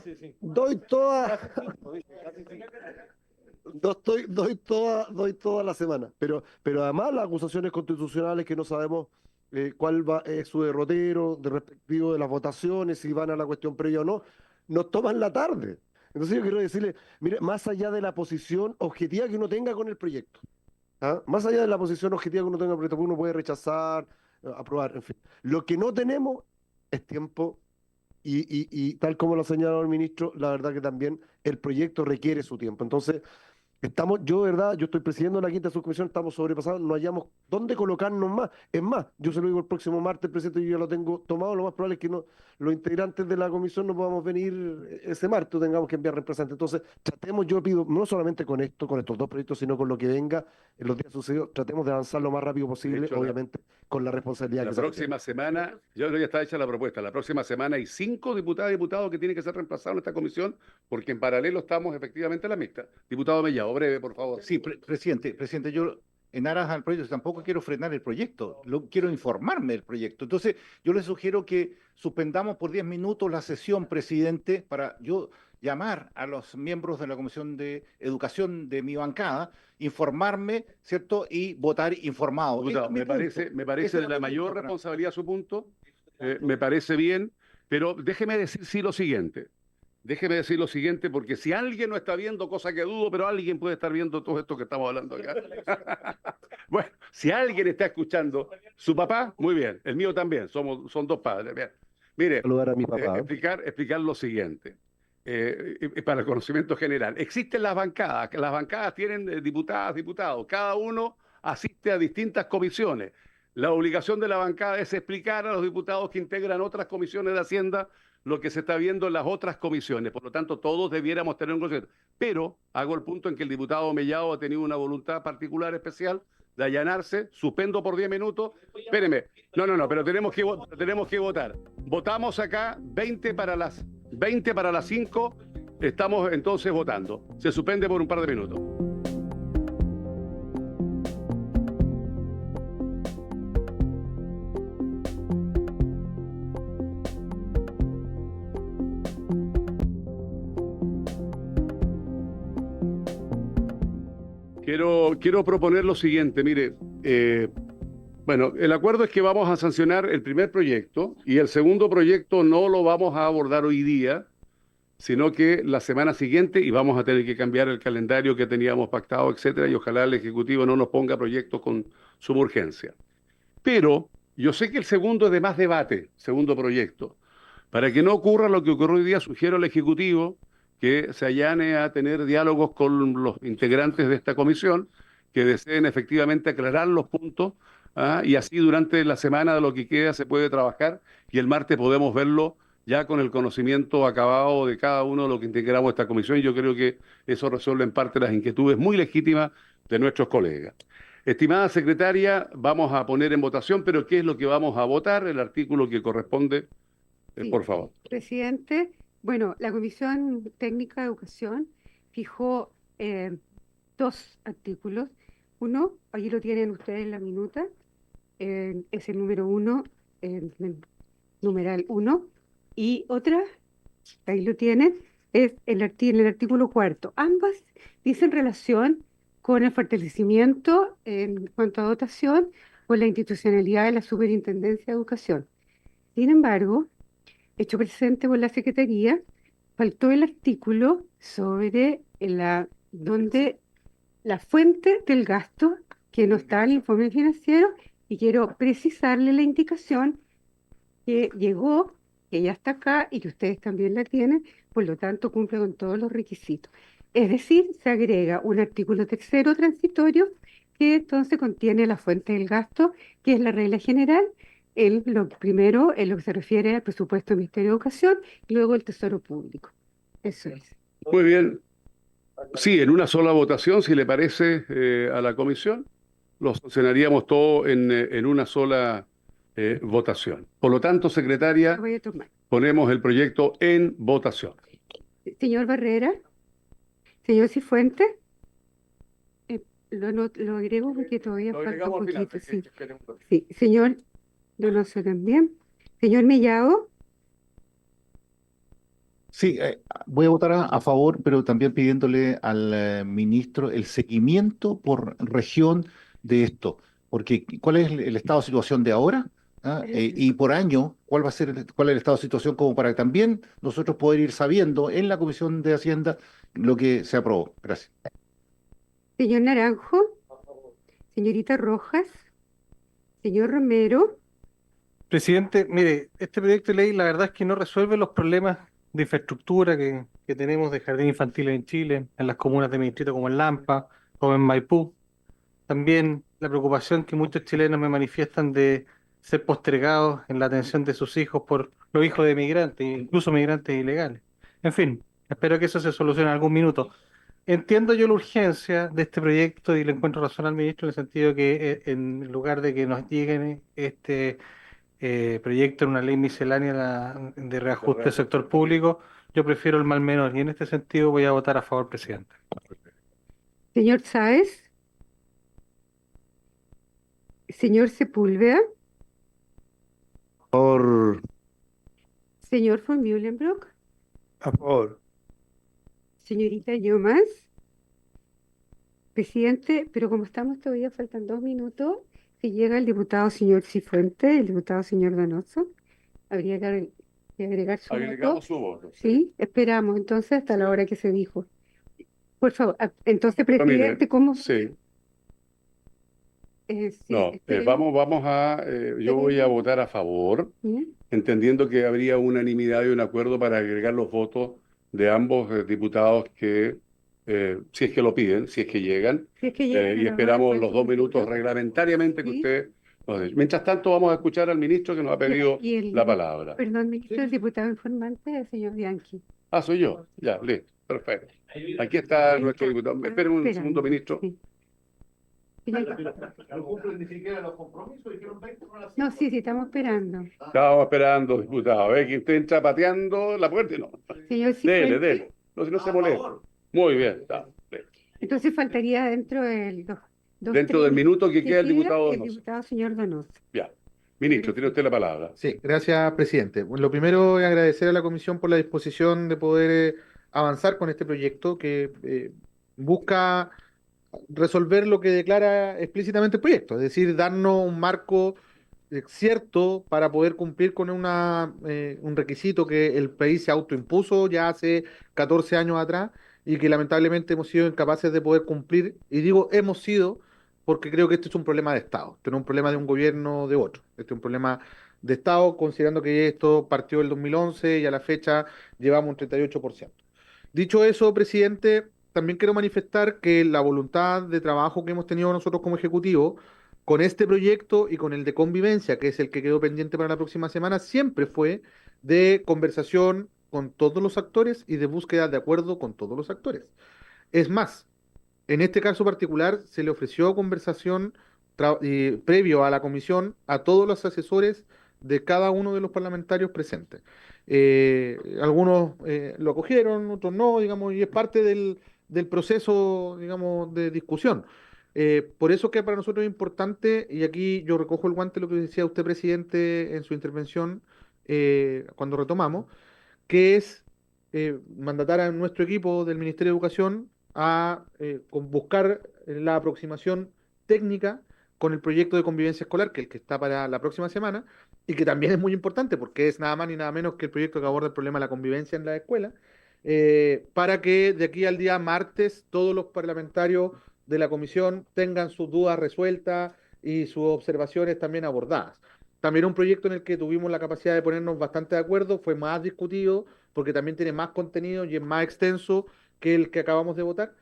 toda... doy toda la semana, pero además las acusaciones constitucionales que no sabemos cuál es su derrotero, respectivo de las votaciones, si van a la cuestión previa o no, nos toman la tarde. Entonces yo quiero decirle, mire, más allá de la posición objetiva que uno tenga con el proyecto, ¿ah? Más allá de la posición objetiva que uno tenga con el proyecto, uno puede rechazar, aprobar, en fin. Lo que no tenemos es tiempo. Y tal como lo ha señalado el ministro, la verdad que también el proyecto requiere su tiempo. Entonces, yo estoy presidiendo la quinta subcomisión, estamos sobrepasados, no hayamos dónde colocarnos más. Es más, yo se lo digo el próximo martes, presidente, yo ya lo tengo tomado, lo más probable es que los integrantes de la comisión no podamos venir ese martes, o tengamos que enviar representantes. Entonces, tratemos, yo pido, no solamente con estos 2 proyectos, sino con lo que venga en los días sucedidos, tratemos de avanzar lo más rápido posible, hecho, obviamente, con la responsabilidad La que se próxima semana, ya está hecha la propuesta, la próxima semana hay 5 diputadas y diputados que tienen que ser reemplazados en esta comisión, porque en paralelo estamos efectivamente en la mixta. Diputado Mellado, breve, por favor. Sí, presidente, yo en aras al proyecto tampoco quiero frenar el proyecto, quiero informarme del proyecto. Entonces, yo le sugiero que suspendamos por 10 minutos la sesión, presidente, para yo llamar a los miembros de la Comisión de Educación de mi bancada, informarme, ¿cierto? Y votar informado. Diputado, me parece de la mayor responsabilidad su punto, me parece bien, pero déjeme decir lo siguiente. Déjeme decir lo siguiente, porque si alguien no está viendo, cosa que dudo, pero alguien puede estar viendo todo esto que estamos hablando acá. Bueno, si alguien está escuchando, su papá, muy bien, el mío también, son 2 padres. Bien. Mire, saludar a mi papá. explicar lo siguiente, para el conocimiento general. Existen las bancadas tienen diputadas, diputados, cada uno asiste a distintas comisiones. La obligación de la bancada es explicar a los diputados que integran otras comisiones de Hacienda lo que se está viendo en las otras comisiones. Por lo tanto, todos debiéramos tener un conocimiento. Pero hago el punto en que el diputado Mellado ha tenido una voluntad particular, especial, de allanarse. Suspendo por 10 minutos. Espéreme. No, pero tenemos que votar. Votamos acá 20 para las 5. Estamos entonces votando. Se suspende por un par de minutos. Quiero proponer lo siguiente, mire, bueno, el acuerdo es que vamos a sancionar el primer proyecto y el segundo proyecto no lo vamos a abordar hoy día, sino que la semana siguiente, y vamos a tener que cambiar el calendario que teníamos pactado, etcétera, y ojalá el Ejecutivo no nos ponga proyectos con suma urgencia. Pero yo sé que el segundo es de más debate, segundo proyecto, Para que no ocurra lo que ocurrió hoy día, sugiero al Ejecutivo que se allane a tener diálogos con los integrantes de esta comisión, que deseen efectivamente aclarar los puntos, y así durante la semana de lo que queda se puede trabajar y el martes podemos verlo ya con el conocimiento acabado de cada uno de los que integramos esta comisión. Yo creo que eso resuelve en parte las inquietudes muy legítimas de nuestros colegas. Estimada secretaria, vamos a poner en votación, pero ¿qué es lo que vamos a votar? El artículo que corresponde, Sí, por favor. presidente. Bueno, la Comisión Técnica de Educación fijó dos artículos. Uno, allí lo tienen ustedes en la minuta, es el número 1, el numeral 1, y otra, ahí lo tienen, es en el artículo 4. Ambas dicen relación con el fortalecimiento en cuanto a dotación con la institucionalidad de la Superintendencia de Educación. Sin embargo, hecho presente por la Secretaría, faltó el artículo sobre donde la fuente del gasto, que no está en el informe financiero, y quiero precisarle la indicación que llegó, que ya está acá y que ustedes también la tienen, por lo tanto cumple con todos los requisitos. Es decir, se agrega un artículo tercero transitorio que entonces contiene la fuente del gasto, que es la regla general, primero en lo que se refiere al presupuesto del Ministerio de Educación y luego el Tesoro Público. Eso es. Muy bien. Sí, en una sola votación, si le parece a la comisión, lo sancionaríamos todo en una sola votación. Por lo tanto, Lo secretaria, voy a tomar. ponemos el proyecto en votación. Señor Barrera, señor Cifuentes, lo agrego porque todavía falta un poquito. Sí. Sí, señor Donoso también. Señor Mellado, Sí, voy a votar a favor, pero también pidiéndole al ministro el seguimiento por región de esto, porque ¿cuál es el estado de situación de ahora? Y por año, ¿cuál va a ser cuál es el estado de situación como para también nosotros poder ir sabiendo en la Comisión de Hacienda lo que se aprobó? Gracias. señor Naranjo, señorita Rojas, señor Romero. Presidente, mire, este proyecto de ley la verdad es que no resuelve los problemas de infraestructura que tenemos de jardines infantiles en Chile, en las comunas de mi distrito como en Lampa, como en Maipú. También la preocupación que muchos chilenos me manifiestan de ser postergados en la atención de sus hijos por los hijos de migrantes, incluso migrantes ilegales. En fin, espero que eso se solucione en algún minuto. Entiendo yo la urgencia de este proyecto y le encuentro razón al ministro en el sentido que en lugar de que nos lleguen este proyecto en una ley miscelánea de reajuste del sector público, yo prefiero el mal menor y en este sentido voy a votar a favor, presidente. Señor Sáez, señor Sepúlveda, Por señor von Mühlenbrock, A favor. señorita Llomas. Presidente, pero como estamos todavía faltan 2 minutos, si llega el diputado señor Cifuentes, el diputado señor Donoso, habría que agregar su voto. Agregamos su voto. Sí, esperamos entonces hasta la hora que se dijo. Por favor, entonces, Pero mire, presidente, ¿cómo? Sí. Sí, No, esperemos. yo voy a votar a favor, Bien. entendiendo que habría unanimidad y un acuerdo para agregar los votos de ambos diputados que, si es que lo piden, si es que llegan, Si es que llegan a y la esperamos hora, los 2 minutos reglamentariamente que Sí. usted nos dé. Mientras tanto, vamos a escuchar al ministro que nos ha pedido Y el- la palabra. Perdón, ministro, el diputado informante, el señor Bianchi. Ah, soy yo. Ya, listo, perfecto. Aquí está nuestro diputado. Esperen un Espera. segundo, ministro. Sí. No cumplen ni siquiera los compromisos, dijeron 20 no las No, sí, estamos esperando. Estábamos esperando, diputado. Que usted entra pateando la puerta y no. Señor Dele, Cifuentes, dele. No, si no se molesta. Muy bien, está. entonces faltaría dentro del Dentro del minuto que queda el diputado el Donoso. diputado señor Donoso. Ya. Ministro, tiene usted la palabra. Sí, gracias, presidente. Bueno, lo primero es agradecer a la comisión por la disposición de poder avanzar con este proyecto que busca resolver lo que declara explícitamente el proyecto, es decir, darnos un marco cierto para poder cumplir con un requisito que el país se autoimpuso ya hace 14 años atrás y que lamentablemente hemos sido incapaces de poder cumplir. Y digo hemos sido porque creo que este es un problema de Estado, este no es un problema de un gobierno de otro, este es un problema de Estado, considerando que esto partió el 2011 y a la fecha llevamos un 38%. Dicho eso, presidente, también quiero manifestar que la voluntad de trabajo que hemos tenido nosotros como Ejecutivo con este proyecto y con el de convivencia, que es el que quedó pendiente para la próxima semana, siempre fue de conversación con todos los actores y de búsqueda de acuerdo con todos los actores. Es más, en este caso particular se le ofreció conversación previo a la comisión a todos los asesores de cada uno de los parlamentarios presentes. Algunos lo acogieron, otros no, digamos, y es parte del proceso, digamos, de discusión. Por eso que para nosotros es importante, y aquí yo recojo el guante de lo que decía usted, presidente, en su intervención, cuando retomamos, que es mandatar a nuestro equipo del Ministerio de Educación a buscar la aproximación técnica con el proyecto de convivencia escolar, que es el que está para la próxima semana, y que también es muy importante porque es nada más ni nada menos que el proyecto que aborda el problema de la convivencia en la escuela, para que de aquí al día martes todos los parlamentarios de la comisión tengan sus dudas resueltas y sus observaciones también abordadas. También un proyecto en el que tuvimos la capacidad de ponernos bastante de acuerdo, fue más discutido porque también tiene más contenido y es más extenso que el que acabamos de votar,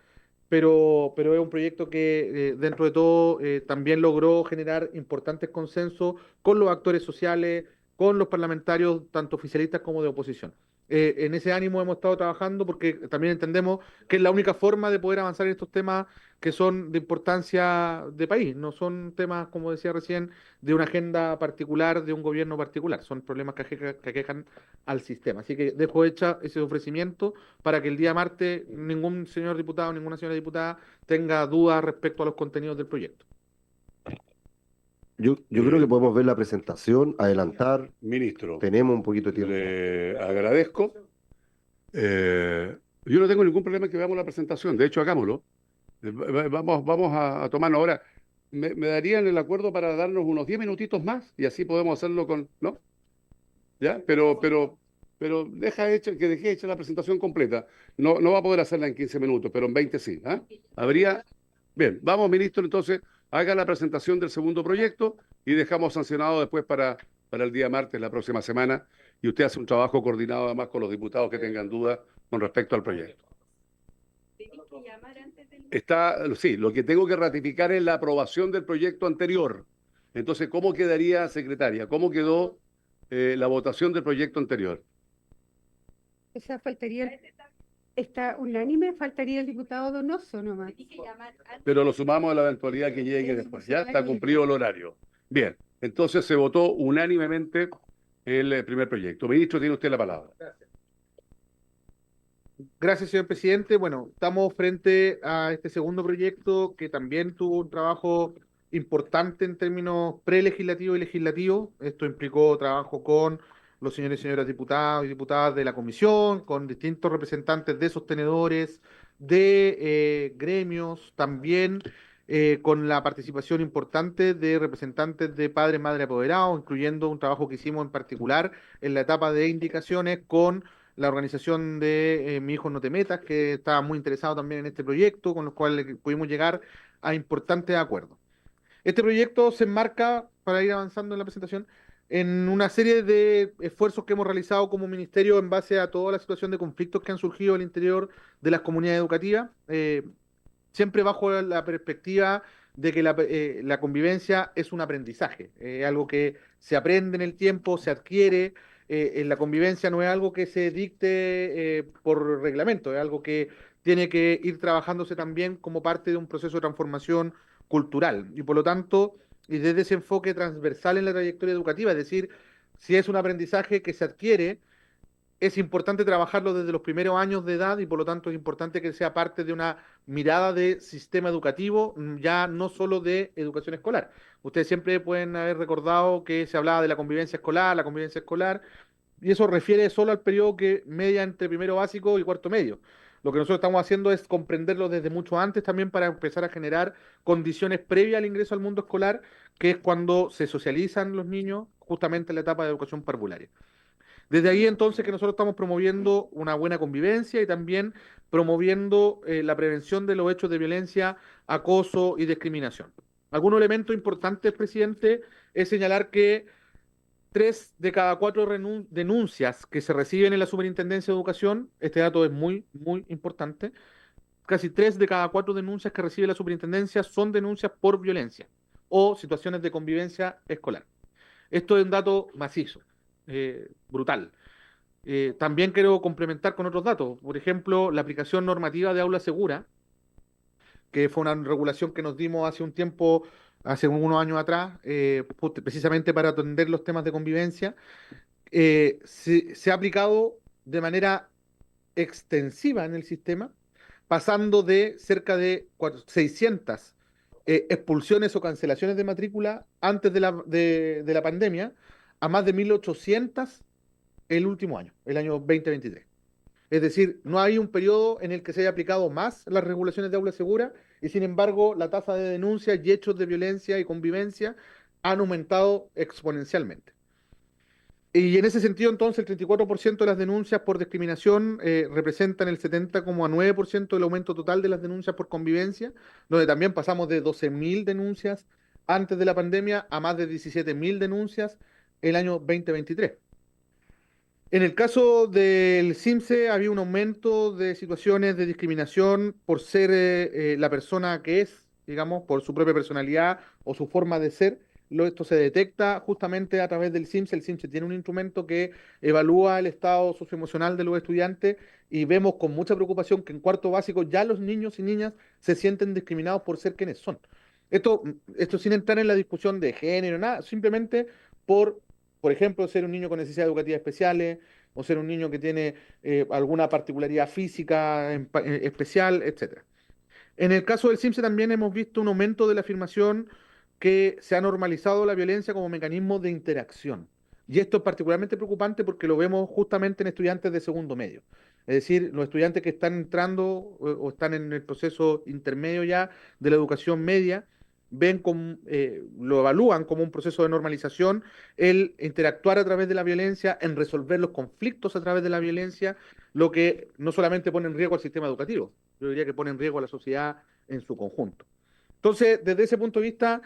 pero es un proyecto que dentro de todo también logró generar importantes consensos con los actores sociales, con los parlamentarios, tanto oficialistas como de oposición. En ese ánimo hemos estado trabajando porque también entendemos que es la única forma de poder avanzar en estos temas que son de importancia de país, no son temas, como decía recién, de una agenda particular, de un gobierno particular, son problemas que aquejan al sistema. Así que dejo hecha ese ofrecimiento para que el día martes ningún señor diputado, ninguna señora diputada tenga dudas respecto a los contenidos del proyecto. Yo creo que podemos ver la presentación, adelantar. Ministro, Tenemos un poquito de tiempo. le agradezco. Yo no tengo ningún problema en que veamos la presentación. De hecho, hagámoslo. Vamos a tomarnos ahora. ¿Me darían el acuerdo para darnos unos 10 minutitos más? Y así podemos hacerlo con... ¿No? ¿Ya? Pero que deje hecha la presentación completa. No va a poder hacerla en 15 minutos, pero en 20 sí. ¿Ah? Habría... Bien, vamos, ministro, entonces, haga la presentación del segundo proyecto y dejamos sancionado después para el día martes, la próxima semana, y usted hace un trabajo coordinado además con los diputados que tengan dudas con respecto al proyecto. Sí, lo que tengo que ratificar es la aprobación del proyecto anterior. Entonces, ¿cómo quedaría, secretaria? ¿Cómo quedó la votación del proyecto anterior? O sea, está unánime, faltaría el diputado Donoso nomás. Pero lo sumamos a la eventualidad que llegue después. Ya está cumplido el horario. Bien, entonces se votó unánimemente el primer proyecto. Ministro, tiene usted la palabra. Gracias, señor presidente. Bueno, estamos frente a este segundo proyecto que también tuvo un trabajo importante en términos prelegislativos y legislativos. Esto implicó trabajo con los señores y señoras diputados y diputadas de la comisión, con distintos representantes de sostenedores, de gremios, también con la participación importante de representantes de padres, madres apoderados, incluyendo un trabajo que hicimos en particular en la etapa de indicaciones con la organización de Mi Hijo No Te Metas, que estaba muy interesado también en este proyecto, con los cuales pudimos llegar a importantes acuerdos. Este proyecto se enmarca, para ir avanzando en la presentación, en una serie de esfuerzos que hemos realizado como ministerio en base a toda la situación de conflictos que han surgido al interior de las comunidades educativas, siempre bajo la perspectiva de que la convivencia es un aprendizaje, algo que se aprende en el tiempo, se adquiere. En la convivencia no es algo que se dicte por reglamento, es algo que tiene que ir trabajándose también como parte de un proceso de transformación cultural. Y por lo tanto, y desde ese enfoque transversal en la trayectoria educativa, es decir, si es un aprendizaje que se adquiere, es importante trabajarlo desde los primeros años de edad y por lo tanto es importante que sea parte de una mirada de sistema educativo, ya no solo de educación escolar. Ustedes siempre pueden haber recordado que se hablaba de la convivencia escolar, y eso refiere solo al periodo que media entre primero básico y cuarto medio. Lo que nosotros estamos haciendo es comprenderlo desde mucho antes también para empezar a generar condiciones previas al ingreso al mundo escolar, que es cuando se socializan los niños justamente en la etapa de educación parvularia. Desde ahí entonces que nosotros estamos promoviendo una buena convivencia y también promoviendo la prevención de los hechos de violencia, acoso y discriminación. Algunos elementos importantes, presidente, es señalar que 3 de cada 4 denuncias que se reciben en la Superintendencia de Educación, este dato es muy, muy importante, casi 3 de cada 4 denuncias que recibe la Superintendencia son denuncias por violencia o situaciones de convivencia escolar. Esto es un dato macizo, brutal. También quiero complementar con otros datos. Por ejemplo, la aplicación normativa de aula segura, que fue una regulación que nos dimos hace un tiempo, hace unos años atrás, precisamente para atender los temas de convivencia, se ha aplicado de manera extensiva en el sistema, pasando de cerca de 600 expulsiones o cancelaciones de matrícula antes de la pandemia a más de 1.800 el último año, el año 2023. Es decir, no hay un periodo en el que se haya aplicado más las regulaciones de aula segura y sin embargo la tasa de denuncias y hechos de violencia y convivencia han aumentado exponencialmente. Y en ese sentido, entonces, el 34% de las denuncias por discriminación representan el 70,9% del aumento total de las denuncias por convivencia, donde también pasamos de 12.000 denuncias antes de la pandemia a más de 17.000 denuncias el año 2023. En el caso del CIMSE había un aumento de situaciones de discriminación por ser la persona que es, digamos, por su propia personalidad o su forma de ser. Esto se detecta justamente a través del CIMSE. El CIMSE tiene un instrumento que evalúa el estado socioemocional de los estudiantes y vemos con mucha preocupación que en cuarto básico ya los niños y niñas se sienten discriminados por ser quienes son. Esto sin entrar en la discusión de género, nada, simplemente por ejemplo, ser un niño con necesidades educativas especiales o ser un niño que tiene alguna particularidad física especial, etc. En el caso del CIMSE también hemos visto un aumento de la afirmación que se ha normalizado la violencia como mecanismo de interacción. Y esto es particularmente preocupante porque lo vemos justamente en estudiantes de segundo medio. Es decir, los estudiantes que están entrando o están en el proceso intermedio ya de la educación media, lo evalúan como un proceso de normalización, el interactuar a través de la violencia, en resolver los conflictos a través de la violencia, lo que no solamente pone en riesgo al sistema educativo, yo diría que pone en riesgo a la sociedad en su conjunto. Entonces, desde ese punto de vista,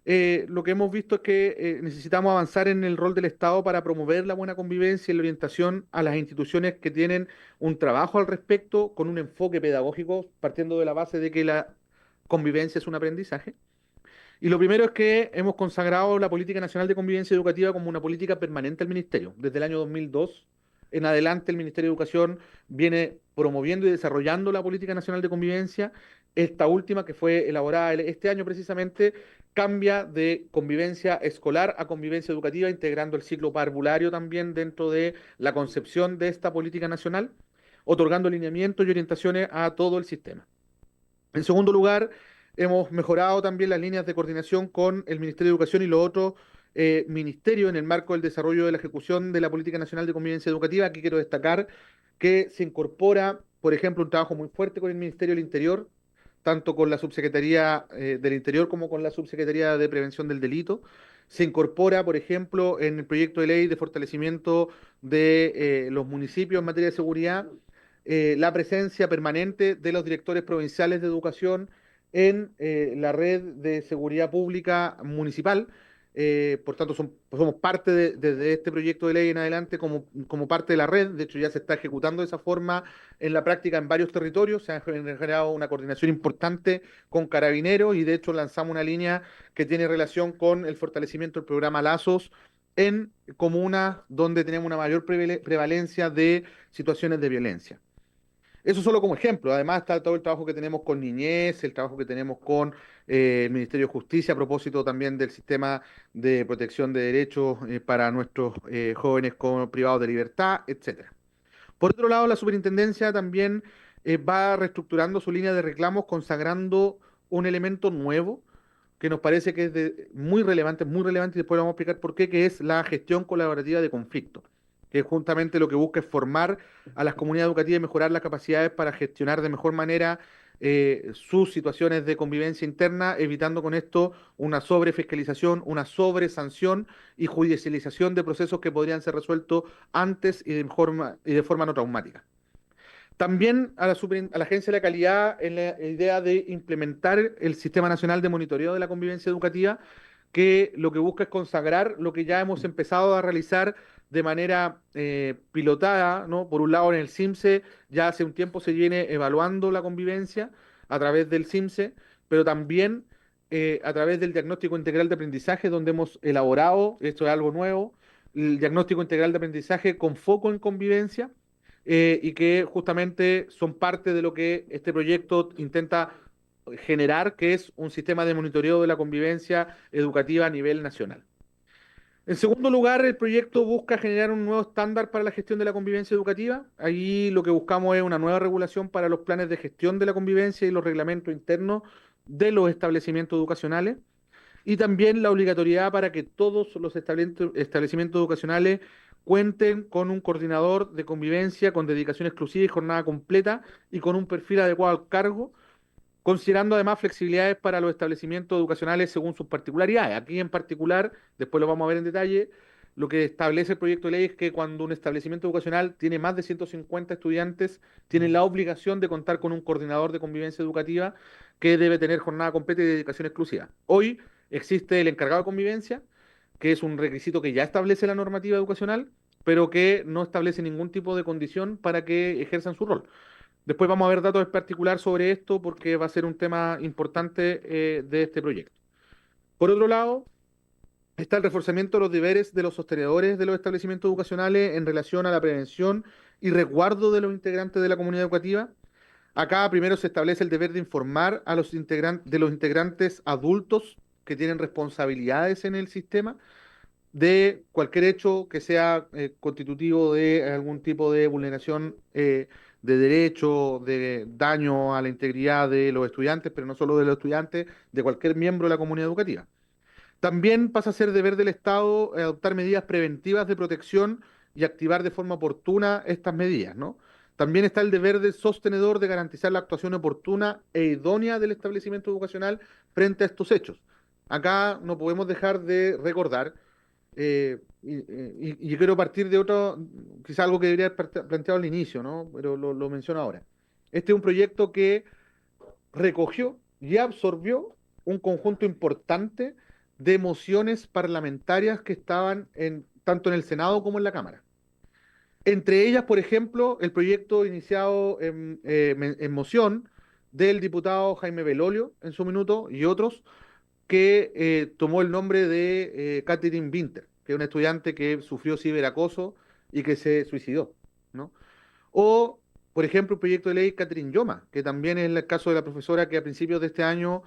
lo que hemos visto es que necesitamos avanzar en el rol del Estado para promover la buena convivencia y la orientación a las instituciones que tienen un trabajo al respecto con un enfoque pedagógico, partiendo de la base de que la convivencia es un aprendizaje. Y lo primero es que hemos consagrado la Política Nacional de Convivencia Educativa como una política permanente del Ministerio. Desde el año 2002 en adelante el Ministerio de Educación viene promoviendo y desarrollando la Política Nacional de Convivencia. Esta última, que fue elaborada este año precisamente, cambia de convivencia escolar a convivencia educativa, integrando el ciclo parvulario también dentro de la concepción de esta política nacional, otorgando lineamientos y orientaciones a todo el sistema. En segundo lugar, hemos mejorado también las líneas de coordinación con el Ministerio de Educación y los otros ministerios en el marco del desarrollo de la ejecución de la Política Nacional de Convivencia Educativa. Aquí quiero destacar que se incorpora, por ejemplo, un trabajo muy fuerte con el Ministerio del Interior, tanto con la Subsecretaría del Interior como con la Subsecretaría de Prevención del Delito. Se incorpora, por ejemplo, en el proyecto de ley de fortalecimiento de los municipios en materia de seguridad, la presencia permanente de los directores provinciales de educación en la red de seguridad pública municipal. Por tanto, somos parte de este proyecto de ley en adelante como parte de la red. De hecho, ya se está ejecutando de esa forma en la práctica en varios territorios. Se ha generado una coordinación importante con Carabineros y de hecho lanzamos una línea que tiene relación con el fortalecimiento del programa Lazos en comunas donde tenemos una mayor prevalencia de situaciones de violencia. Eso solo como ejemplo. Además está todo el trabajo que tenemos con niñez, el trabajo que tenemos con el Ministerio de Justicia a propósito también del sistema de protección de derechos para nuestros jóvenes privados de libertad, etcétera. Por otro lado, la superintendencia también va reestructurando su línea de reclamos, consagrando un elemento nuevo que nos parece que es muy relevante, y después vamos a explicar por qué, que es la gestión colaborativa de conflictos, que justamente lo que busca es formar a las comunidades educativas y mejorar las capacidades para gestionar de mejor manera sus situaciones de convivencia interna, evitando con esto una sobrefiscalización, una sobresanción y judicialización de procesos que podrían ser resueltos antes y de forma no traumática. También a la Agencia de la Calidad en la idea de implementar el Sistema Nacional de Monitoreo de la Convivencia Educativa, que lo que busca es consagrar lo que ya hemos empezado a realizar de manera pilotada, ¿no? Por un lado, en el CIMSE ya hace un tiempo se viene evaluando la convivencia a través del CIMSE, pero también a través del diagnóstico integral de aprendizaje, donde hemos elaborado, esto es algo nuevo, el diagnóstico integral de aprendizaje con foco en convivencia, y que justamente son parte de lo que este proyecto intenta generar, que es un sistema de monitoreo de la convivencia educativa a nivel nacional. En segundo lugar, el proyecto busca generar un nuevo estándar para la gestión de la convivencia educativa. Ahí lo que buscamos es una nueva regulación para los planes de gestión de la convivencia y los reglamentos internos de los establecimientos educacionales, y también la obligatoriedad para que todos los establecimientos educacionales cuenten con un coordinador de convivencia con dedicación exclusiva y jornada completa y con un perfil adecuado al cargo, considerando además flexibilidades para los establecimientos educacionales según sus particularidades. Aquí en particular, después lo vamos a ver en detalle, lo que establece el proyecto de ley es que cuando un establecimiento educacional tiene más de 150 estudiantes, tiene la obligación de contar con un coordinador de convivencia educativa que debe tener jornada completa y dedicación exclusiva. Hoy existe el encargado de convivencia, que es un requisito que ya establece la normativa educacional, pero que no establece ningún tipo de condición para que ejerzan su rol. Después vamos a ver datos en particular sobre esto porque va a ser un tema importante de este proyecto. Por otro lado, está el reforzamiento de los deberes de los sostenedores de los establecimientos educacionales en relación a la prevención y resguardo de los integrantes de la comunidad educativa. Acá primero se establece el deber de informar a los integrantes adultos que tienen responsabilidades en el sistema de cualquier hecho que sea constitutivo de algún tipo de vulneración de derecho, de daño a la integridad de los estudiantes, pero no solo de los estudiantes, de cualquier miembro de la comunidad educativa. También pasa a ser deber del Estado adoptar medidas preventivas de protección y activar de forma oportuna estas medidas, ¿no? También está el deber del sostenedor de garantizar la actuación oportuna e idónea del establecimiento educacional frente a estos hechos. Acá no podemos dejar de recordar, y quiero partir de otro, quizá algo que debería haber planteado al inicio, ¿no? Pero lo menciono ahora. Este es un proyecto que recogió y absorbió un conjunto importante de mociones parlamentarias que estaban tanto en el Senado como en la Cámara. Entre ellas, por ejemplo, el proyecto iniciado en moción del diputado Jaime Belolio en su minuto y otros, que tomó el nombre de Catherine Winter, que es una estudiante que sufrió ciberacoso y que se suicidó, ¿no? O, por ejemplo, el proyecto de ley Catherine Yoma, que también es el caso de la profesora que a principios de este año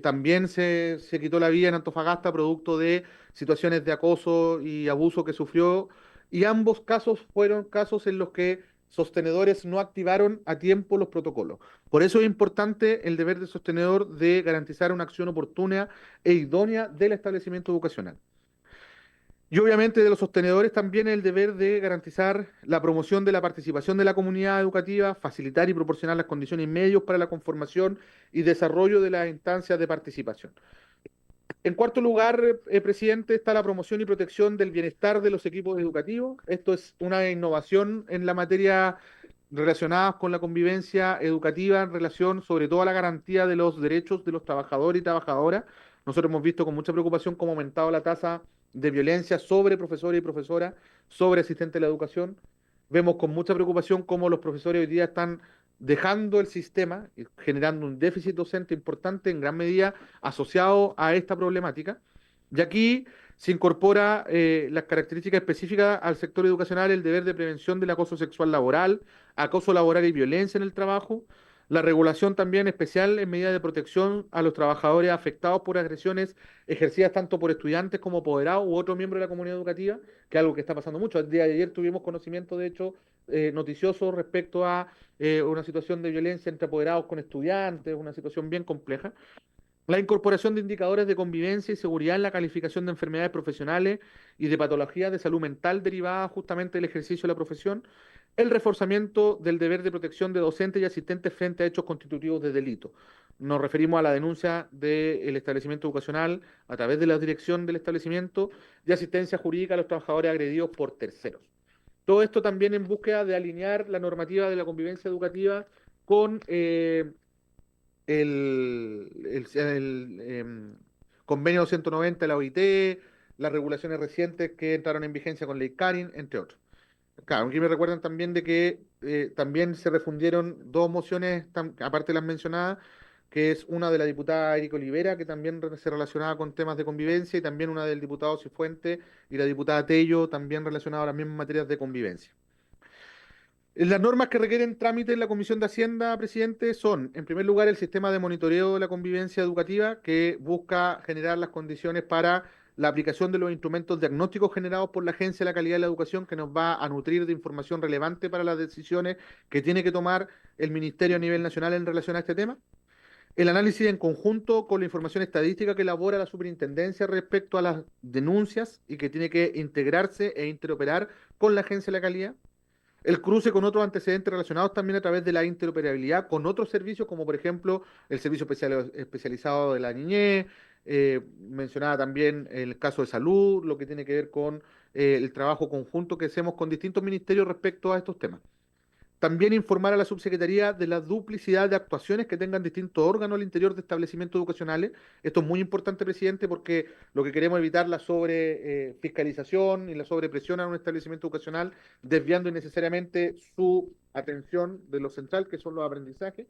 también se quitó la vida en Antofagasta producto de situaciones de acoso y abuso que sufrió, y ambos casos fueron casos en los que sostenedores no activaron a tiempo los protocolos. Por eso es importante el deber del sostenedor de garantizar una acción oportuna e idónea del establecimiento educacional. Y obviamente de los sostenedores también el deber de garantizar la promoción de la participación de la comunidad educativa, facilitar y proporcionar las condiciones y medios para la conformación y desarrollo de las instancias de participación. En cuarto lugar, presidente, está la promoción y protección del bienestar de los equipos educativos. Esto es una innovación en la materia relacionada con la convivencia educativa en relación sobre todo a la garantía de los derechos de los trabajadores y trabajadoras. Nosotros hemos visto con mucha preocupación cómo ha aumentado la tasa de violencia sobre profesores y profesoras, sobre asistentes de la educación. Vemos con mucha preocupación cómo los profesores hoy día están dejando el sistema, generando un déficit docente importante en gran medida asociado a esta problemática. Y aquí se incorpora las características específicas al sector educacional, el deber de prevención del acoso sexual laboral, acoso laboral y violencia en el trabajo, la regulación también especial en medida de protección a los trabajadores afectados por agresiones ejercidas tanto por estudiantes como apoderados u otros miembros de la comunidad educativa, que es algo que está pasando mucho. El día de ayer tuvimos conocimiento, de hecho, noticioso respecto a una situación de violencia entre apoderados con estudiantes, una situación bien compleja. La incorporación de indicadores de convivencia y seguridad en la calificación de enfermedades profesionales y de patologías de salud mental derivadas justamente del ejercicio de la profesión. El reforzamiento del deber de protección de docentes y asistentes frente a hechos constitutivos de delito. Nos referimos a la denuncia del establecimiento educacional a través de la dirección del establecimiento y asistencia jurídica a los trabajadores agredidos por terceros. Todo esto también en búsqueda de alinear la normativa de la convivencia educativa con convenio 290 de la OIT, las regulaciones recientes que entraron en vigencia con Ley Karin, entre otros. Claro, aquí me recuerdan también de que también se refundieron dos mociones, aparte de las mencionadas, que es una de la diputada Erika Olivera, que también se relacionaba con temas de convivencia, y también una del diputado Cifuentes y la diputada Tello, también relacionada a las mismas materias de convivencia. Las normas que requieren trámite en la Comisión de Hacienda, presidente, son, en primer lugar, el sistema de monitoreo de la convivencia educativa, que busca generar las condiciones para la aplicación de los instrumentos diagnósticos generados por la Agencia de la Calidad de la Educación, que nos va a nutrir de información relevante para las decisiones que tiene que tomar el Ministerio a nivel nacional en relación a este tema. El análisis en conjunto con la información estadística que elabora la superintendencia respecto a las denuncias y que tiene que integrarse e interoperar con la Agencia de la Calidad. El cruce con otros antecedentes relacionados también a través de la interoperabilidad con otros servicios, como por ejemplo el servicio especializado de la niñez, mencionaba también el caso de salud, lo que tiene que ver con el trabajo conjunto que hacemos con distintos ministerios respecto a estos temas. También informar a la subsecretaría de la duplicidad de actuaciones que tengan distintos órganos al interior de establecimientos educacionales. Esto es muy importante, presidente, porque lo que queremos evitar la sobre fiscalización y la sobrepresión a un establecimiento educacional, desviando innecesariamente su atención de lo central, que son los aprendizajes.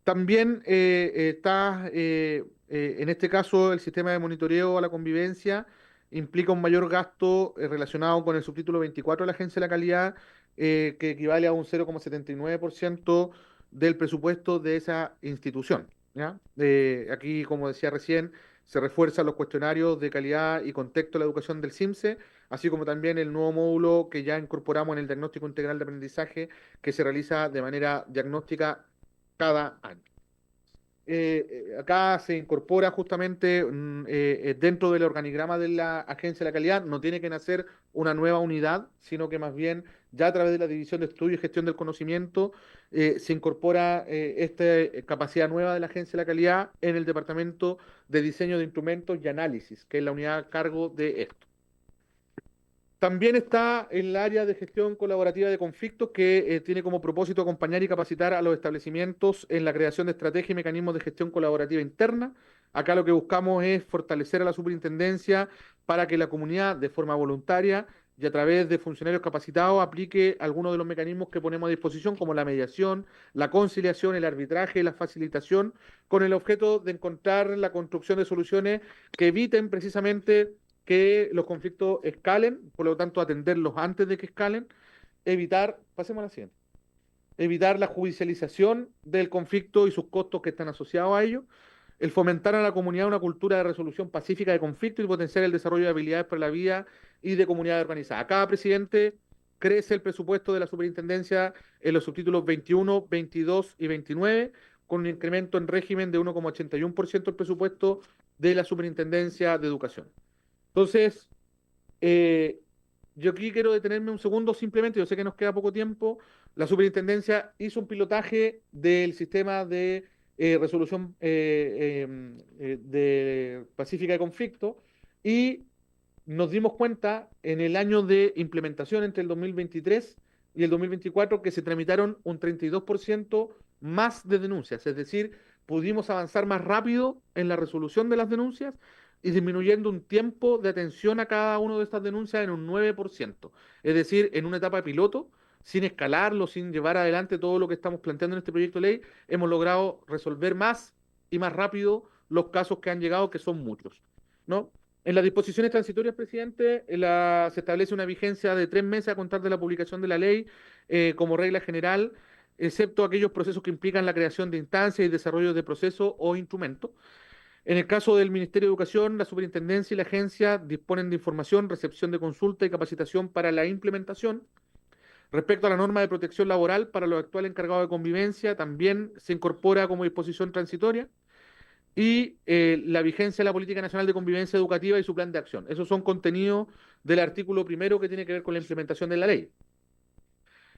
También está, en este caso, el sistema de monitoreo a la convivencia implica un mayor gasto relacionado con el subtítulo 24 de la Agencia de la Calidad, que equivale a un 0,79% del presupuesto de esa institución, ¿ya? Aquí, como decía recién, se refuerzan los cuestionarios de calidad y contexto de la educación del CIMSE, así como también el nuevo módulo que ya incorporamos en el diagnóstico integral de aprendizaje, que se realiza de manera diagnóstica cada año. Acá se incorpora justamente dentro del organigrama de la Agencia de la Calidad, no tiene que nacer una nueva unidad, sino que más bien ya a través de la División de Estudio y Gestión del Conocimiento se incorpora esta capacidad nueva de la Agencia de la Calidad en el Departamento de Diseño de Instrumentos y Análisis, que es la unidad a cargo de esto. También está en el área de gestión colaborativa de conflictos, que tiene como propósito acompañar y capacitar a los establecimientos en la creación de estrategias y mecanismos de gestión colaborativa interna. Acá lo que buscamos es fortalecer a la superintendencia para que la comunidad, de forma voluntaria y a través de funcionarios capacitados, aplique algunos de los mecanismos que ponemos a disposición, como la mediación, la conciliación, el arbitraje y la facilitación, con el objeto de encontrar la construcción de soluciones que eviten precisamente que los conflictos escalen, por lo tanto atenderlos antes de que escalen, pasemos a la siguiente, evitar la judicialización del conflicto y sus costos que están asociados a ello, el fomentar a la comunidad una cultura de resolución pacífica de conflictos y potenciar el desarrollo de habilidades para la vida y de comunidad organizada. Cada presidente crece el presupuesto de la superintendencia en los subtítulos 21, 22 y 29, con un incremento en régimen de 1,81% del presupuesto de la superintendencia de educación. Entonces, yo aquí quiero detenerme un segundo simplemente, yo sé que nos queda poco tiempo. La superintendencia hizo un pilotaje del sistema de resolución de pacífica de conflicto, y nos dimos cuenta en el año de implementación entre el 2023 y el 2024 que se tramitaron un 32% más de denuncias, es decir, pudimos avanzar más rápido en la resolución de las denuncias y disminuyendo un tiempo de atención a cada una de estas denuncias en un 9%. Es decir, en una etapa piloto, sin escalarlo, sin llevar adelante todo lo que estamos planteando en este proyecto de ley, hemos logrado resolver más y más rápido los casos que han llegado, que son muchos, ¿no? En las disposiciones transitorias, presidente, se establece una vigencia de 3 meses a contar de la publicación de la ley como regla general, excepto aquellos procesos que implican la creación de instancias y desarrollo de procesos o instrumentos. En el caso del Ministerio de Educación, la superintendencia y la agencia disponen de información, recepción de consulta y capacitación para la implementación. Respecto a la norma de protección laboral para los actuales encargados de convivencia, también se incorpora como disposición transitoria. Y la vigencia de la Política Nacional de Convivencia Educativa y su plan de acción. Esos son contenidos del artículo primero que tiene que ver con la implementación de la ley.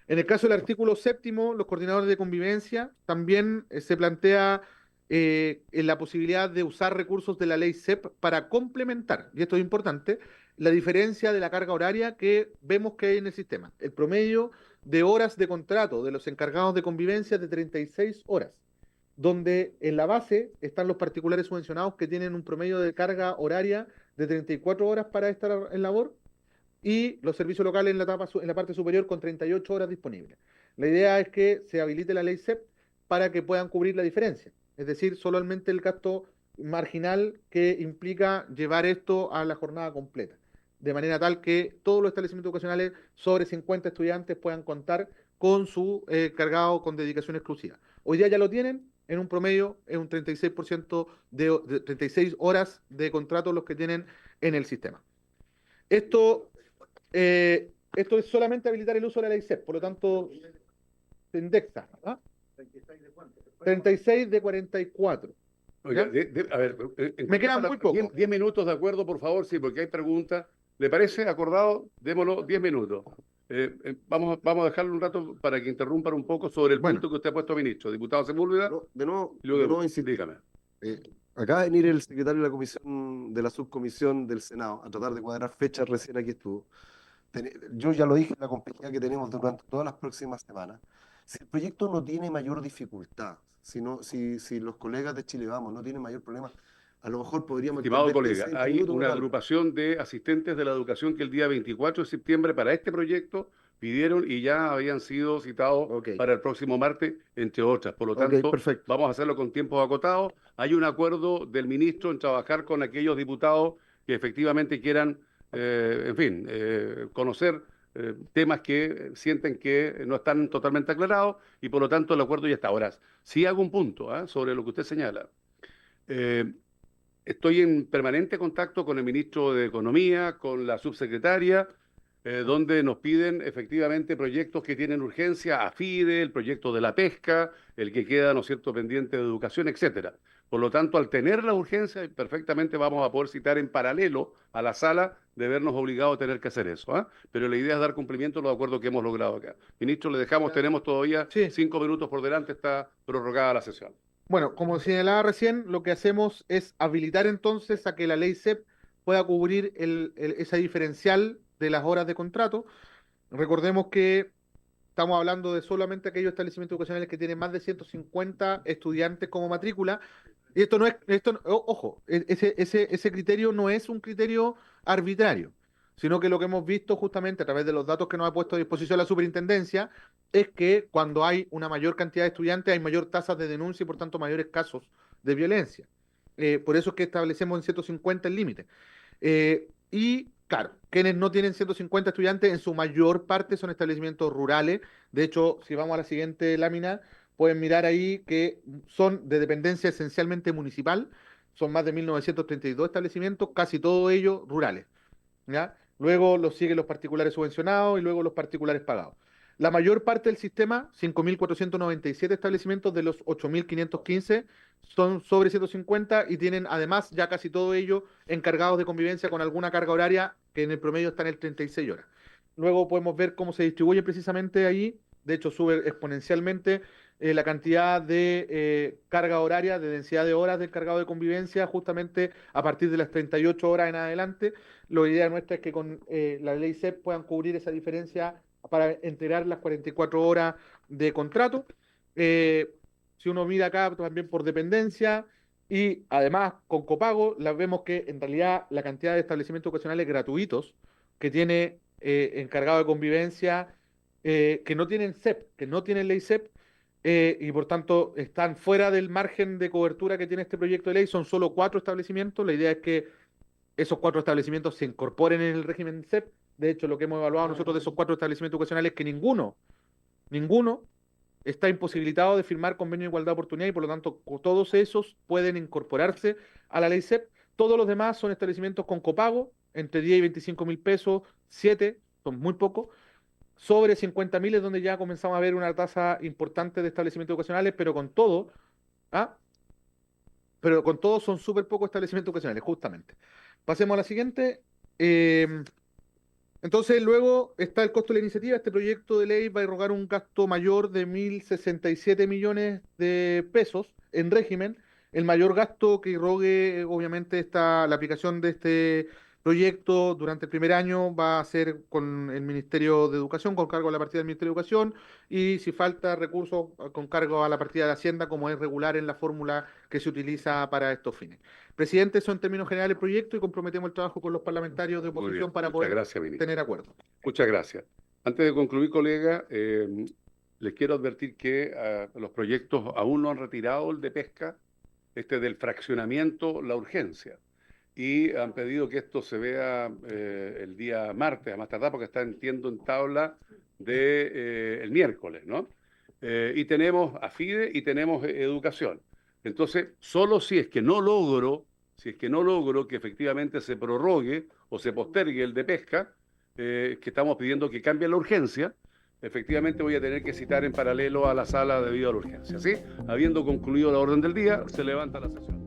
En el caso del artículo 7, los coordinadores de convivencia, también se plantea la posibilidad de usar recursos de la ley CEP para complementar, y esto es importante, la diferencia de la carga horaria que vemos que hay en el sistema. El promedio de horas de contrato de los encargados de convivencia es de 36 horas, donde en la base están los particulares subvencionados que tienen un promedio de carga horaria de 34 horas para estar en labor, y los servicios locales en la parte superior con 38 horas disponibles. La idea es que se habilite la ley CEP para que puedan cubrir la diferencia, es decir, solamente el gasto marginal que implica llevar esto a la jornada completa, de manera tal que todos los establecimientos educacionales sobre 50 estudiantes puedan contar con su cargado con dedicación exclusiva. Hoy día ya lo tienen, en un promedio es un 36% de 36 horas de contrato los que tienen en el sistema. Esto es solamente habilitar el uso de la ley CEP, por lo tanto se indexa. ¿Ah? 36 de 44. Oiga, ¿Ya? a ver, Me quedan muy pocos. 10 minutos de acuerdo, por favor, sí, porque hay preguntas. ¿Le parece acordado? Démoslo 10 minutos. Vamos a dejarlo un rato para que interrumpan un poco sobre el punto que usted ha puesto, ministro. Diputado Sepúlveda. De nuevo, dígame. Acaba de venir el secretario de la comisión, de la subcomisión del Senado, a tratar de cuadrar fechas, recién aquí estuvo. Yo ya lo dije, la complejidad que tenemos durante todas las próximas semanas. Si el proyecto no tiene mayor dificultad, si los colegas de Chile Vamos no tienen mayor problema, a lo mejor podríamos... Estimado colega, 20 hay minutos una con algo. agrupación de asistentes de la educación que el día 24 de septiembre para este proyecto pidieron y ya habían sido citados para el próximo martes, entre otras. Por lo tanto, vamos a hacerlo con tiempos acotados. Hay un acuerdo del ministro en trabajar con aquellos diputados que efectivamente quieran, conocer temas que sienten que no están totalmente aclarados y por lo tanto el acuerdo ya está. Ahora, sí hago un punto sobre lo que usted señala. Estoy en permanente contacto con el ministro de Economía, con la subsecretaria, donde nos piden efectivamente proyectos que tienen urgencia, AFIDE, el proyecto de la pesca, el que queda, ¿no es cierto?, pendiente de educación, etcétera. Por lo tanto, al tener la urgencia, perfectamente vamos a poder citar en paralelo a la sala de vernos obligados a tener que hacer eso. Pero la idea es dar cumplimiento a los acuerdos que hemos logrado acá. Ministro, le dejamos, tenemos todavía 5 minutos por delante, está prorrogada la sesión. Bueno, como señalaba recién, lo que hacemos es habilitar entonces a que la ley CEP pueda cubrir esa diferencial de las horas de contrato. Recordemos que estamos hablando de solamente aquellos establecimientos educacionales que tienen más de 150 estudiantes como matrícula. Y ojo, ese criterio no es un criterio arbitrario, sino que lo que hemos visto justamente a través de los datos que nos ha puesto a disposición la superintendencia es que cuando hay una mayor cantidad de estudiantes hay mayor tasas de denuncia y por tanto mayores casos de violencia. Por eso es que establecemos en 150 el límite. Y claro, quienes no tienen 150 estudiantes en su mayor parte son establecimientos rurales. De hecho, si vamos a la siguiente lámina, pueden mirar ahí que son de dependencia esencialmente municipal. Son más de 1932 establecimientos, casi todos ellos rurales, ¿ya? Luego los siguen los particulares subvencionados y luego los particulares pagados. La mayor parte del sistema, 5.497 establecimientos de los 8.515, son sobre 150 y tienen además ya casi todo ello encargados de convivencia con alguna carga horaria que en el promedio está en el 36 horas. Luego podemos ver cómo se distribuye precisamente ahí. De hecho, sube exponencialmente la cantidad de carga horaria, de densidad de horas del cargado de convivencia, justamente a partir de las 38 horas en adelante. La idea nuestra es que con la ley CEP puedan cubrir esa diferencia para entregar las 44 horas de contrato. Si uno mira acá también por dependencia y además con copago, vemos que en realidad la cantidad de establecimientos educacionales gratuitos que tiene encargado de convivencia, que no tienen CEP, que no tienen ley CEP, y por tanto están fuera del margen de cobertura que tiene este proyecto de ley, son solo 4 establecimientos. La idea es que esos 4 establecimientos se incorporen en el régimen CEP. De hecho, lo que hemos evaluado nosotros de esos 4 establecimientos educacionales es que ninguno está imposibilitado de firmar convenio de igualdad de oportunidad y por lo tanto todos esos pueden incorporarse a la ley CEP. Todos los demás son establecimientos con copago, entre 10 y 25 mil pesos, 7, son muy pocos. Sobre 50.000 es donde ya comenzamos a ver una tasa importante de establecimientos educacionales, pero con todo son súper pocos establecimientos educacionales, justamente. Pasemos a la siguiente. Entonces, luego está el costo de la iniciativa. Este proyecto de ley va a irrogar un gasto mayor de 1.067 millones de pesos en régimen. El mayor gasto que irrogue, obviamente, está la aplicación de proyecto durante el primer año va a ser con el Ministerio de Educación, con cargo a la partida del Ministerio de Educación, y si falta recursos, con cargo a la partida de Hacienda, como es regular en la fórmula que se utiliza para estos fines. Presidente, eso en términos generales el proyecto, y comprometemos el trabajo con los parlamentarios de Muy oposición bien, para muchas poder gracias, ministro. tener acuerdo. Muchas gracias. Antes de concluir, colega, les quiero advertir que los proyectos aún no han retirado el de pesca, del fraccionamiento, la urgencia. Y han pedido que esto se vea el día martes, a más tardar, porque está, entiendo, en tabla de el miércoles, ¿no? Y tenemos AFIDE y tenemos educación. Entonces, solo si es que no logro que efectivamente se prorrogue o se postergue el de pesca, que estamos pidiendo que cambie la urgencia, efectivamente voy a tener que citar en paralelo a la sala debido a la urgencia, ¿sí? Habiendo concluido la orden del día, se levanta la sesión.